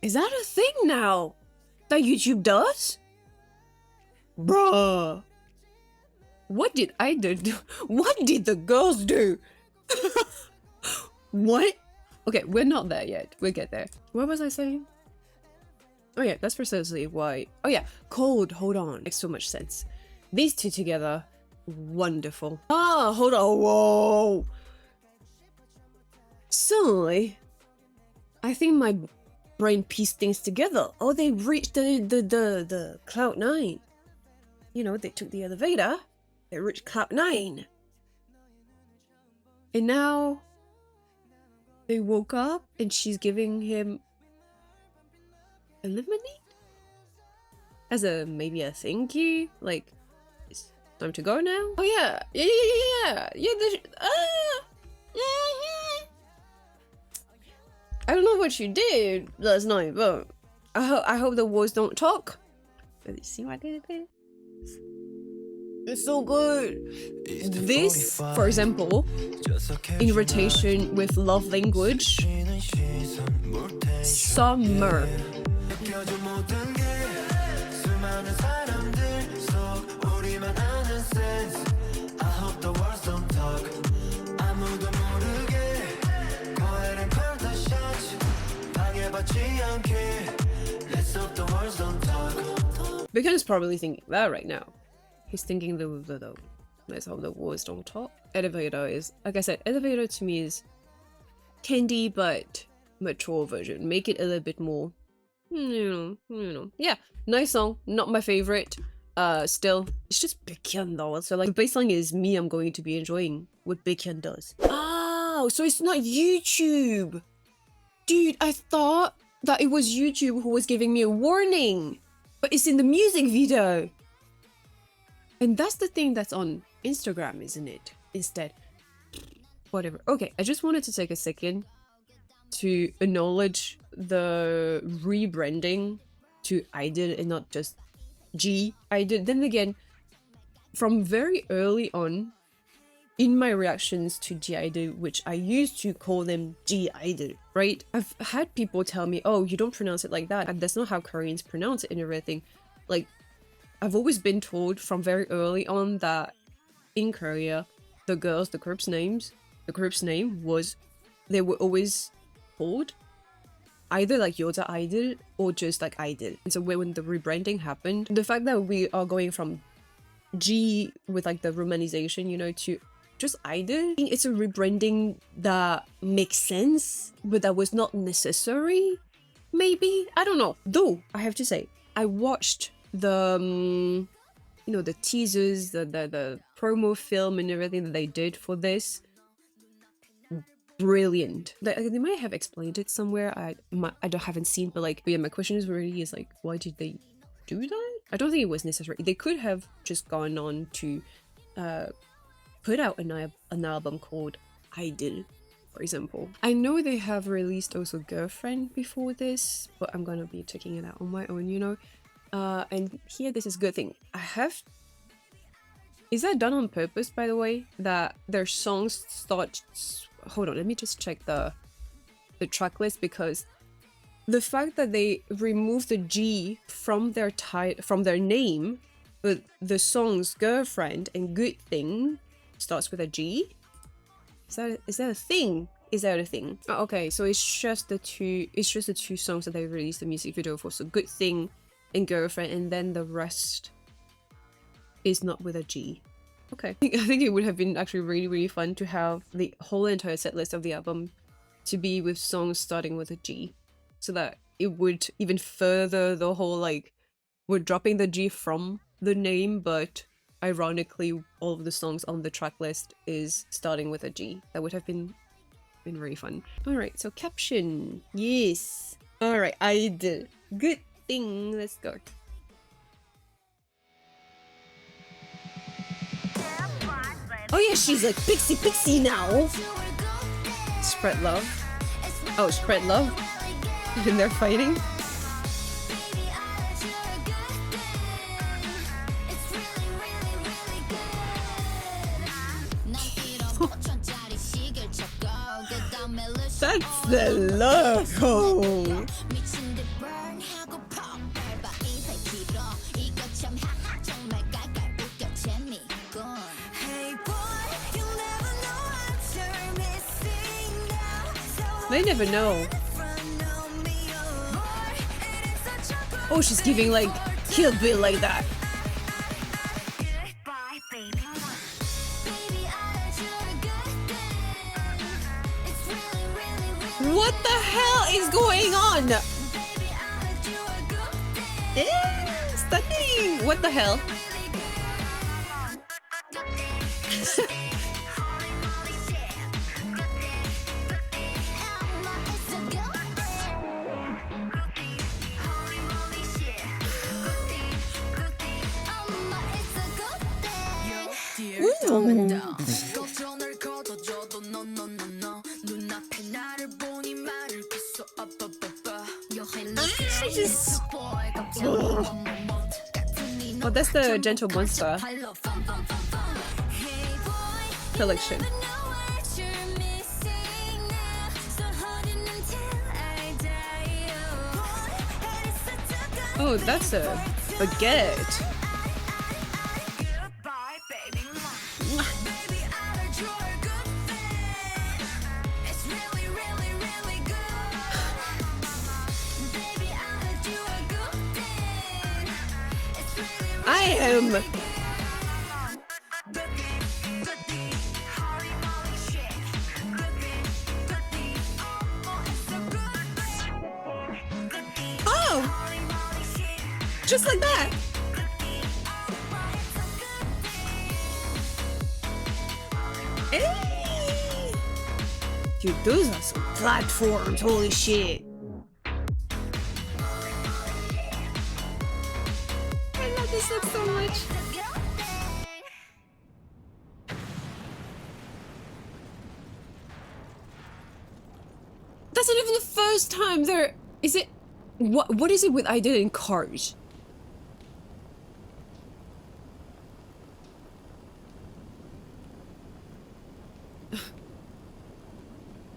Is that a thing now? That YouTube does? Bruh. What did I do? What did the girls do? What? Okay, we're not there yet. We'll get there. What was I saying? Oh yeah, that's precisely why. Oh yeah, cold. Hold on. Makes so much sense. These two together, wonderful. Ah, hold on. Whoa. Suddenly, I think my brain pieced things together. Oh, they reached the cloud 9. You know, they took the elevator. They reached cloud 9. And now they woke up and she's giving him a lemonade as a maybe a thank you, like it's time to go now. Oh yeah. I don't know what you did last night, but I hope the walls don't talk. Did you see what I did there? It's so good. This, for example, in rotation with love language, summer. Baekyhun is probably thinking that right now. He's thinking the let's hope the walls don't talk. Elevator is, like I said, elevator to me is candy but mature version. Make it a little bit more, you know. Yeah, nice song. Not my favorite. Still, it's just Baekyhun though. So like the baseline is me. I'm going to be enjoying what Baekyhun does. Oh, so it's not YouTube, dude. I thought that it was YouTube who was giving me a warning, but it's in the music video. And that's the thing that's on Instagram, isn't it? Instead. Whatever. Okay, I just wanted to take a second to acknowledge the rebranding to Idol and not just G Idol. Then again, from very early on, in my reactions to G Idol, which I used to call them G Idol, right? I've had people tell me, oh, you don't pronounce it like that. And that's not how Koreans pronounce it and everything. Like, I've always been told from very early on that in Korea, the group's name was, they were always called either like Yoda Idol or just like Idol. And so when the rebranding happened, the fact that we are going from G with like the romanization, you know, to just Idol, I think it's a rebranding that makes sense, but that was not necessary. Maybe, I don't know. Though I have to say, I watched the you know, the teasers, the promo film and everything that they did for this. Brilliant. They might have explained it somewhere. I haven't seen, but like, but yeah, my question is really is like, why did they do that? I don't think it was necessary. They could have just gone on to put out an album called Idol, for example. I know they have released also Girlfriend before this, but I'm gonna be checking it out on my own, you know. And here, this is a good thing. Is that done on purpose, by the way? That their songs start... Hold on, let me just check the track list, because the fact that they removed the G from their name, but the songs Girlfriend and Good Thing starts with a G? Is that a thing? Is that a thing? Oh, okay, so it's just the two songs that they released the music video for. So Good Thing and Girlfriend, and then the rest is not with a G. Okay. I think it would have been actually really, really fun to have the whole entire set list of the album to be with songs starting with a G, so that it would even further the whole, like, we're dropping the G from the name, but ironically all of the songs on the track list is starting with a G. That would have been really fun. All right, so caption. Yes. All right, Idol. Good Thing. Let's go. Oh yeah, she's like pixie now. Spread love. Oh, spread love. And they're fighting. That's the logo. They never know. Oh, she's giving like Kill Bill like that. What the hell is going on? Stunning! What the hell? Oh, that's the Gentle Monster collection. Oh, that's a baguette. I am. Oh, just like that. Hey. Dude, those are some platforms. Holy shit. This looks so much. That's not even the first time there. Is it? What is it with Idol in Cars?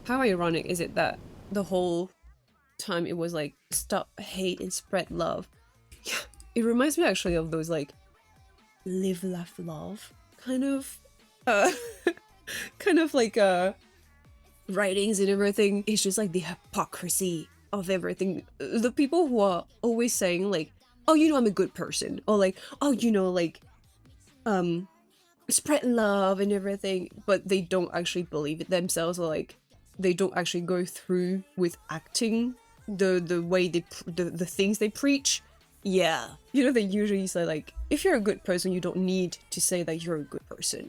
How ironic is it that the whole time it was like stop hate and spread love? Yeah. It reminds me actually of those like live, laugh, love kind of like writings and everything. It's just like the hypocrisy of everything. The people who are always saying like, oh, you know, I'm a good person, or like, oh, you know, like spread love and everything, but they don't actually believe it themselves, or like they don't actually go through with acting the way they the things they preach. Yeah, you know, they usually say like, if you're a good person, you don't need to say that you're a good person.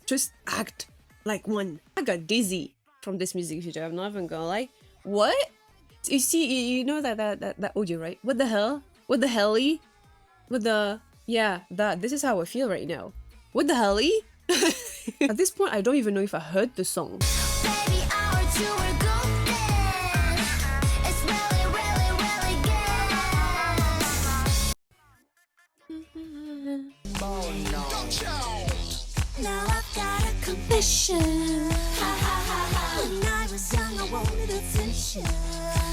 Just act like one. I got dizzy from this music video, I'm not even gonna lie. What? You see, you know that audio, right? What the hell? What the helly? What the... Yeah, that. This is how I feel right now. What the helly? At this point, I don't even know if I heard the song. Baby, I heard you were good. It's really, really, really good. Oh no. Now I've got a confession. Ha ha ha ha. When I was young, I wanted attention. Ha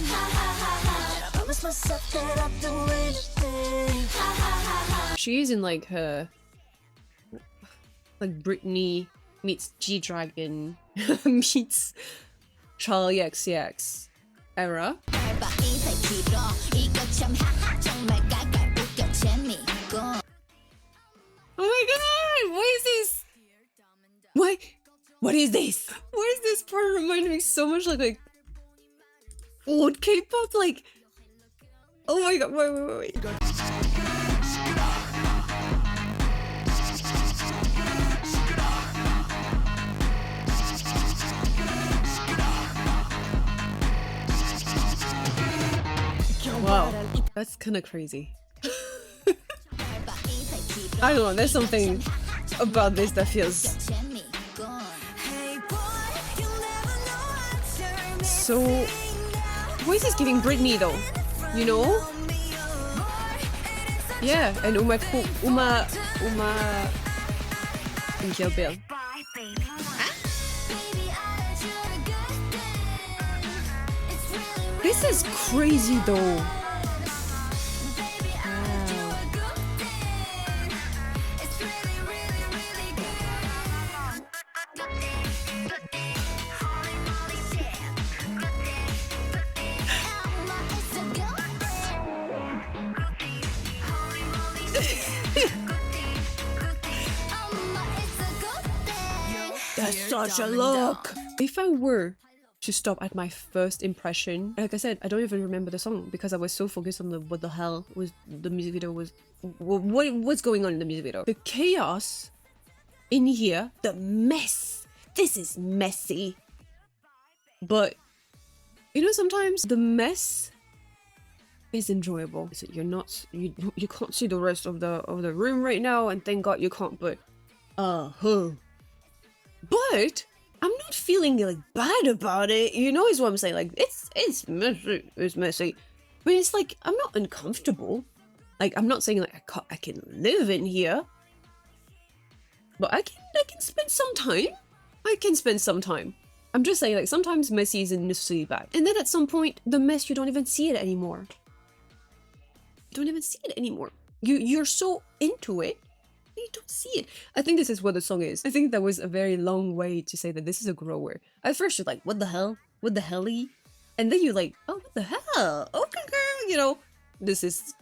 ha ha ha. I promised myself that I'd do anything. Ha ha ha ha. She's in like her... like Britney meets G-Dragon meets Charlie XCX era. 밟아 이세 길어 이거 참 하하 정말 깔깔 웃겨 재미있고 Oh my god! What is this? What? What is this? Why is this part reminding me so much like old K-pop? Like, oh my god! Wait. Wow, that's kind of crazy. I don't know, there's something about this that feels so... Why is this giving Britney though? You know? Yeah, and Uma in Kill Bill. This is crazy though. That's such a look. If I were to stop at my first impression, like I said, I don't even remember the song because I was so focused on what the hell was the music video was. What's going on in the music video? The chaos in here, the mess. This is messy. But you know, sometimes the mess is enjoyable. So you can't see the rest of the room right now, and thank God you can't. But But I'm not feeling like bad about it. You know, is what I'm saying. Like it's messy. It's messy. But it's like I'm not uncomfortable. Like I'm not saying like I can live in here. But I can spend some time. I can spend some time. I'm just saying like sometimes messy isn't necessarily bad. And then at some point the mess, you don't even see it anymore. You don't even see it anymore. You're so into it. You don't see it. I think this is what the song is. I think that was a very long way to say that this is a grower. At first you're like, what the hell? What the helly? And then you're like, oh, what the hell? Okay, girl. You know, this is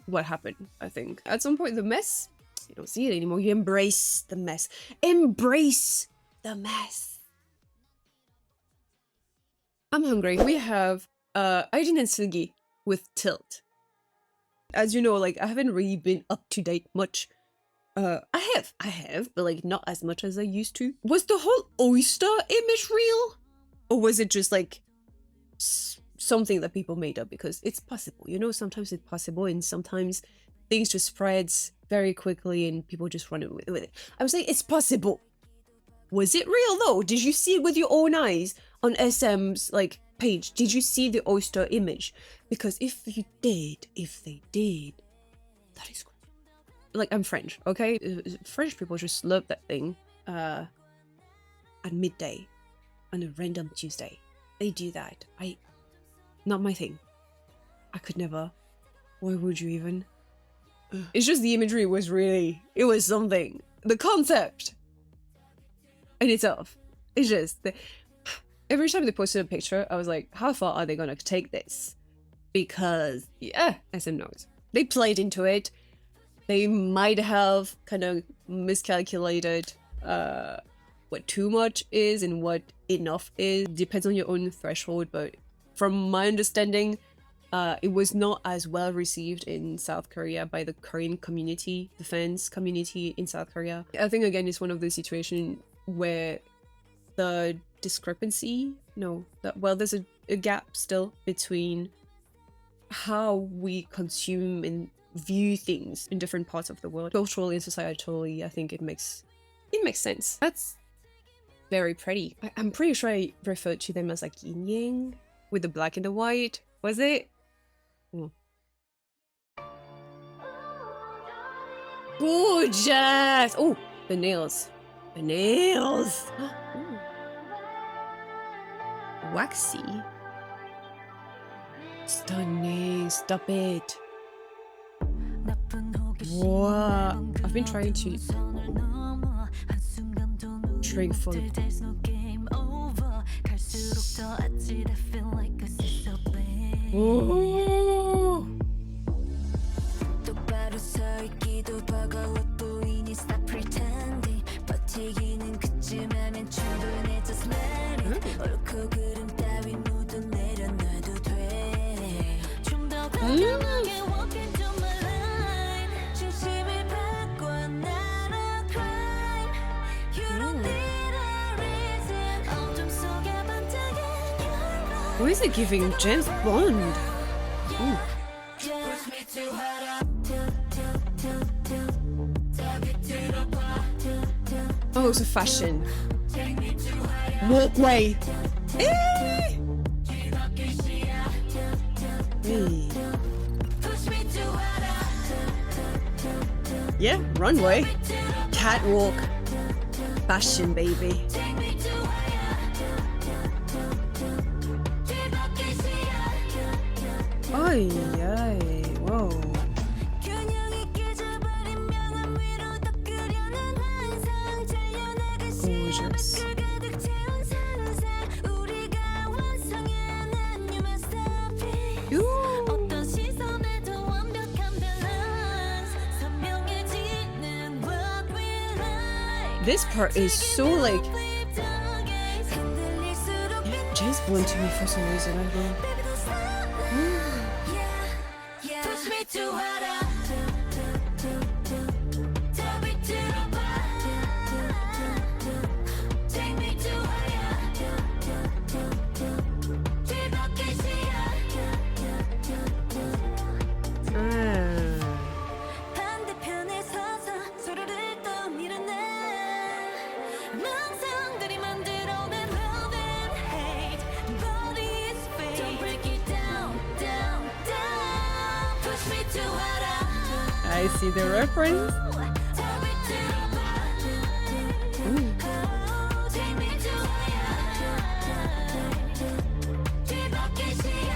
what happened, I think. At some point, the mess, you don't see it anymore. You embrace the mess. Embrace the mess. I'm hungry. We have Irene Seulgi with Tilt. As you know, like I haven't really been up to date much. I have, but like not as much as I used to. Was the whole oyster image real? Or was it just like something that people made up? Because it's possible, you know, sometimes it's possible and sometimes things just spreads very quickly and people just run with it. I'm saying it's possible. Was it real though? Did you see it with your own eyes on SM's like page? Did you see the oyster image? Because if they did, that is cool. Like I'm French, okay? French people just love that thing at midday on a random Tuesday. They do that. Not my thing. I could never. Why would you even? It's just the imagery was really, it was something. The concept in itself. It's just, every time they posted a picture, I was like, how far are they gonna take this? Because, yeah, SM knows. They played into it. They might have kind of miscalculated what too much is and what enough is. Depends on your own threshold, but from my understanding, it was not as well received in South Korea by the Korean community, the fans community in South Korea. I think, again, it's one of those situations where the discrepancy, there's a gap still between how we consume and view things in different parts of the world. Culturally and societally, I think it makes sense. That's very pretty. I'm pretty sure I referred to them as like yin yang with the black and the white. Was it? Oh. Gorgeous! Oh, the nails. The nails! Ooh. Waxy. Stunning. Stop it. Wow. I've been trying to drink for 더 아찔해 feel like a sister blind Ooh. 똑바로 서 있기도 버거워 보이니 stop pretending 버티기는 그쯤 하면 충분해 just let it 옳고 그름 따위 모두 내려놔도 돼 좀 더 과감하게 walk into my line 중심을 바꿔 나로 crime You don't need a reason 어둠 속에 반짝인 your light Why is it giving James Bond? Ooh. Push me too hard Oh, it's a fashion. Walkway. Eh. Hey. Push me too hard Yeah, runway. Catwalk. Fashion, baby. Take me too higher 뒤바뀔 시야 Ay, ay. Whoa. 균형이 깨져버린 명암 위로 더 끄려는 환상 잘려나갈 Gorgeous. 시야 가득 채운 상상 우리가 완성해낸 new masterpiece Ooh. 어떤 시선에도 완벽한 밸런스 선명해지는 what we like This part is so like 흔들릴수록 James Bond to me for some reason. I don't know. baby don't stop Push me too hard 더 밑으로 봐 Take me too higher 뒤바뀔 시야 Ah. 반대편에 서서 서로를 또 밀어내 망상들이 만들어낸 love and hate body is fate Don't break it down, down, down Push me too hard I see the reference. 더 밑으로 봐 Take me too higher 뒤바뀔 시야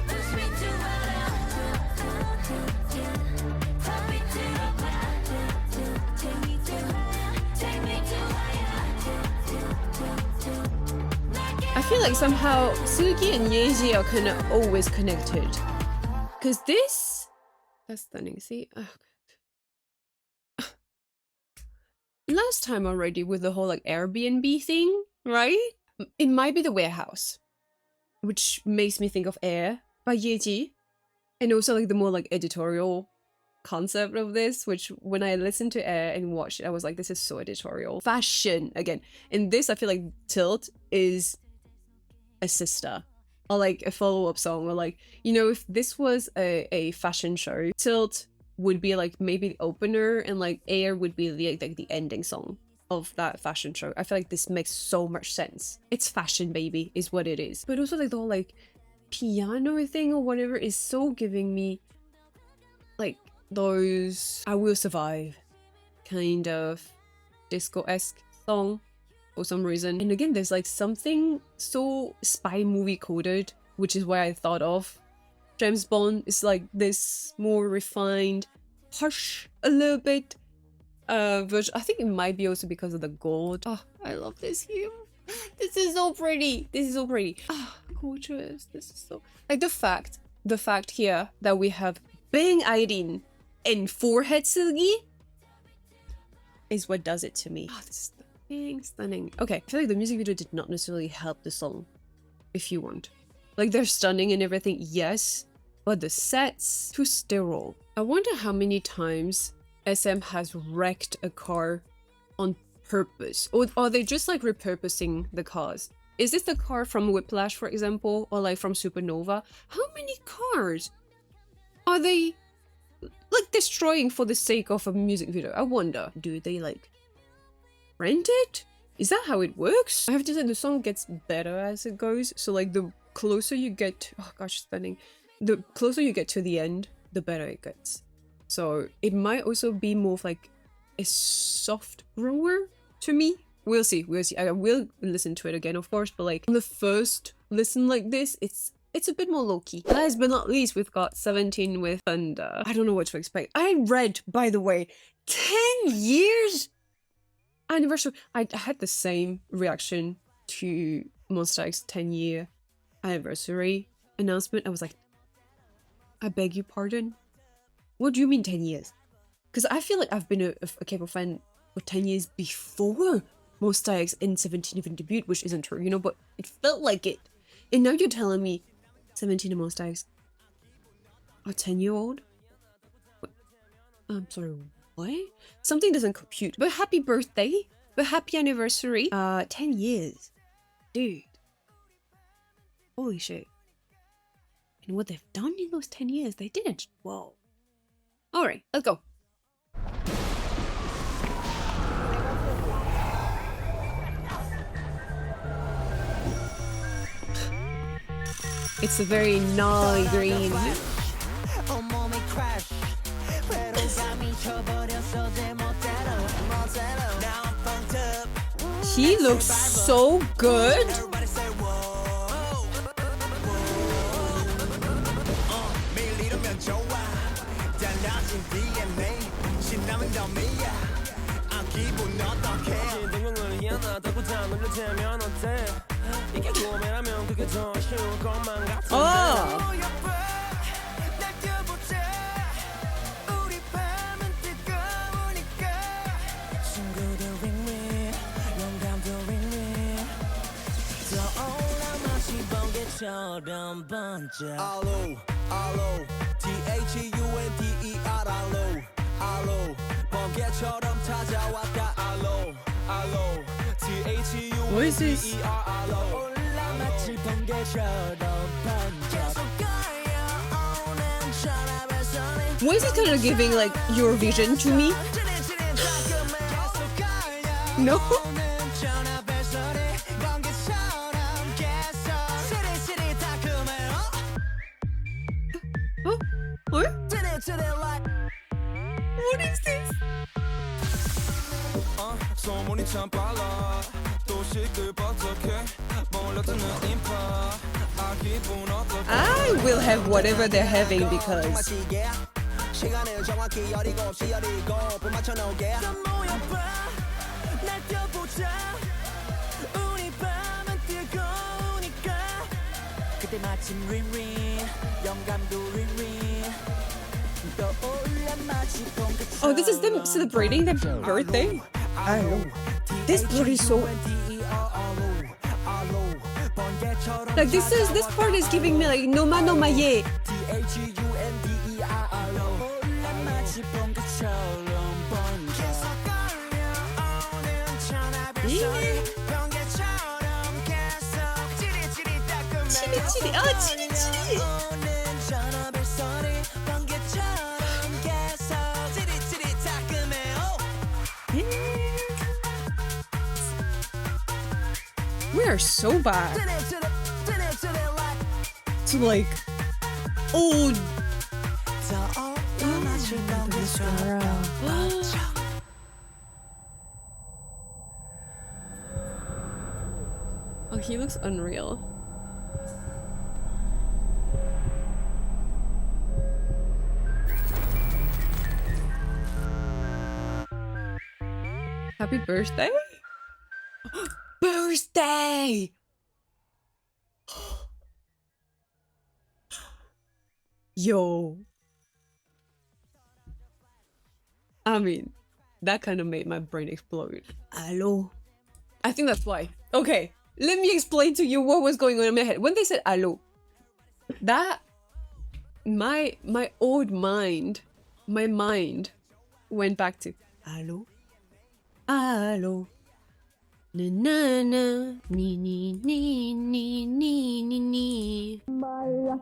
Push me too hard 더 밑으로 봐 Take me too higher Take me too higher I feel like somehow Seulgi and Yeji are kind of always connected. Because this... That's stunning, see? Oh, God. Last time already with the whole like Airbnb thing, right? It might be the warehouse, which makes me think of Air by Yeji. And also like the more like editorial concept of this, which when I listened to Air and watched it, I was like, this is so editorial. Fashion, again. In this, I feel like Tilt is a sister. Or like a follow-up song, or like, you know, if this was a fashion show, Tilt would be like maybe the opener and like Air would be the ending song of that fashion show. I feel like this makes so much sense. It's fashion, baby, is what it is. But also like the whole like piano thing or whatever is so giving me like those I Will Survive kind of disco-esque song for some reason. And again, there's like something so spy movie coded, which is why I thought of James Bond is like this more refined, harsh a little bit version. I think it might be also because of the gold. Oh, I love this hue. This is so pretty. This is so pretty. Ah, gorgeous. This is so like the fact here that we have Bang Irene and Forehead Seulgi is what does it to me. Oh, this is stunning. Okay, I feel like the music video did not necessarily help the song, if you want. Like, they're stunning and everything, yes, but the sets, too sterile. I wonder how many times SM has wrecked a car on purpose. Or are they just like repurposing the cars? Is this the car from Whiplash, for example, or like from Supernova? How many cars are they like destroying for the sake of a music video? I wonder, do they like rent it? Is that how it works? I have to say the song gets better as it goes. So like the closer you get to, oh gosh, stunning. The closer you get to the end, the better it gets. So it might also be more of like a soft grower to me. We'll see. I will listen to it again, of course, but like on the first listen like this, it's a bit more low-key. Last but not least, we've got 17 with Thunder. I don't know what to expect. I read, by the way, 10 years? anniversary. I had the same reaction to Monster X's 10-year anniversary announcement. I was like, I beg your pardon? What do you mean 10 years? Because I feel like I've been a K-pop fan for 10 years before Monster X in 17 even debuted, which isn't true, you know, but it felt like it. And now you're telling me 17 and Monster X are 10-year-old? I'm sorry, what? Something doesn't compute. But happy birthday, but happy anniversary. 10 years. Dude. Holy shit. And what they've done in those 10 years, they didn't. Whoa. Alright, let's go. It's a very gnarly green. He looks so good. Oh. What is this? Why is it kind of giving like Eurovision to me? No? Huh? What? What is this? I will have whatever they're having because oh, this is them celebrating their birthday? I know. This part is so like this part is giving me like Noma Noma Ye. Chili chili, oh chili chili. We are so bad to like old. Oh, he looks unreal. Happy birthday? Birthday! Yo. I mean, that kind of made my brain explode. Hello. I think that's why. Okay, let me explain to you what was going on in my head. When they said hello, that my old mind, my mind went back to hello. Hello. Na na na ni ni ni ni ni ni ni Maya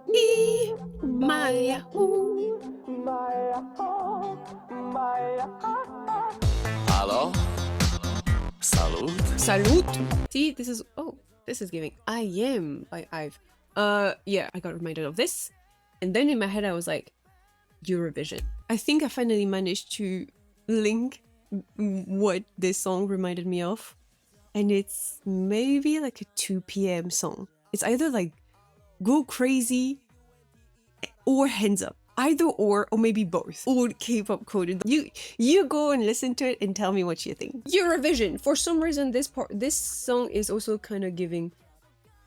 Hello? Salute? Salute. See, this is giving I Am by IVE. Yeah, I got reminded of this. And then in my head I was like, Eurovision. I think I finally managed to link what this song reminded me of. And it's maybe like a 2 p.m. song. It's either like Go Crazy or Hands Up. either or maybe both. Old K-pop coded. You go and listen to it and tell me what you think. Eurovision. For some reason, this song is also kind of giving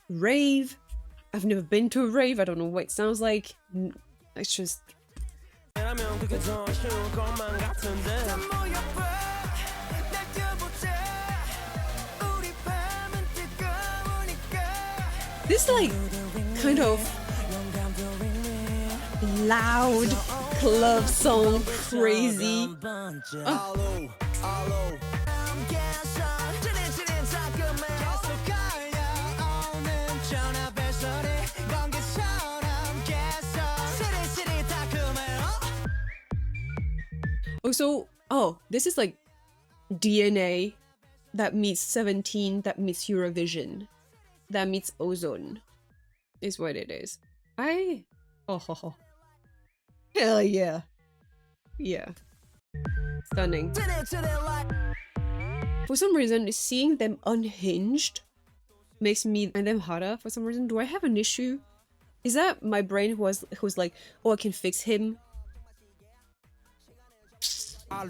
rave. I've never been to a rave. I don't know what it sounds like. It's just. This like kind of loud club song, crazy. Also, oh, this is like DNA that meets 17, that meets Eurovision, that meets Ozone, is what it is. Oh, hell yeah. Yeah. Stunning. For some reason, seeing them unhinged makes me and them harder for some reason. Do I have an issue? Is that my brain who's like, oh, I can fix him? I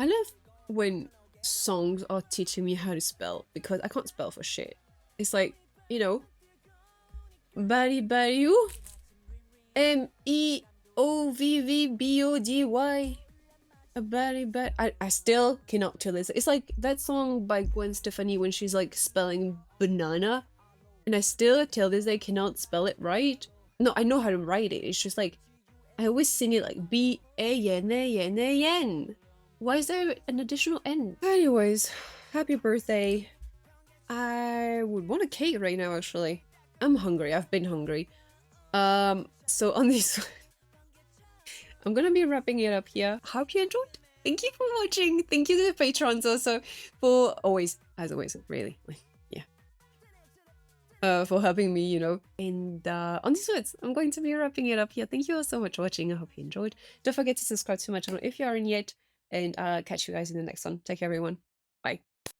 love when songs are teaching me how to spell, because I can't spell for shit. It's like, you know, Baekyhun, MEOVV I still cannot tell this. It's like that song by Gwen Stefani when she's like spelling banana, and I still till this day cannot spell it right. No, I know how to write it. It's just like I always sing it like B-A-N-A-N-A-N. Why is there an additional N? Anyways, happy birthday. I would want a cake right now, actually. I'm hungry. I've been hungry. So on this, I'm gonna be wrapping it up here. Hope you enjoyed. Thank you for watching. Thank you to the patrons also for always, as always, really, yeah. For helping me, you know. And on this words, I'm going to be wrapping it up here. Thank you all so much for watching. I hope you enjoyed. Don't forget to subscribe to my channel if you aren't yet. And I'll catch you guys in the next one. Take care, everyone. Bye.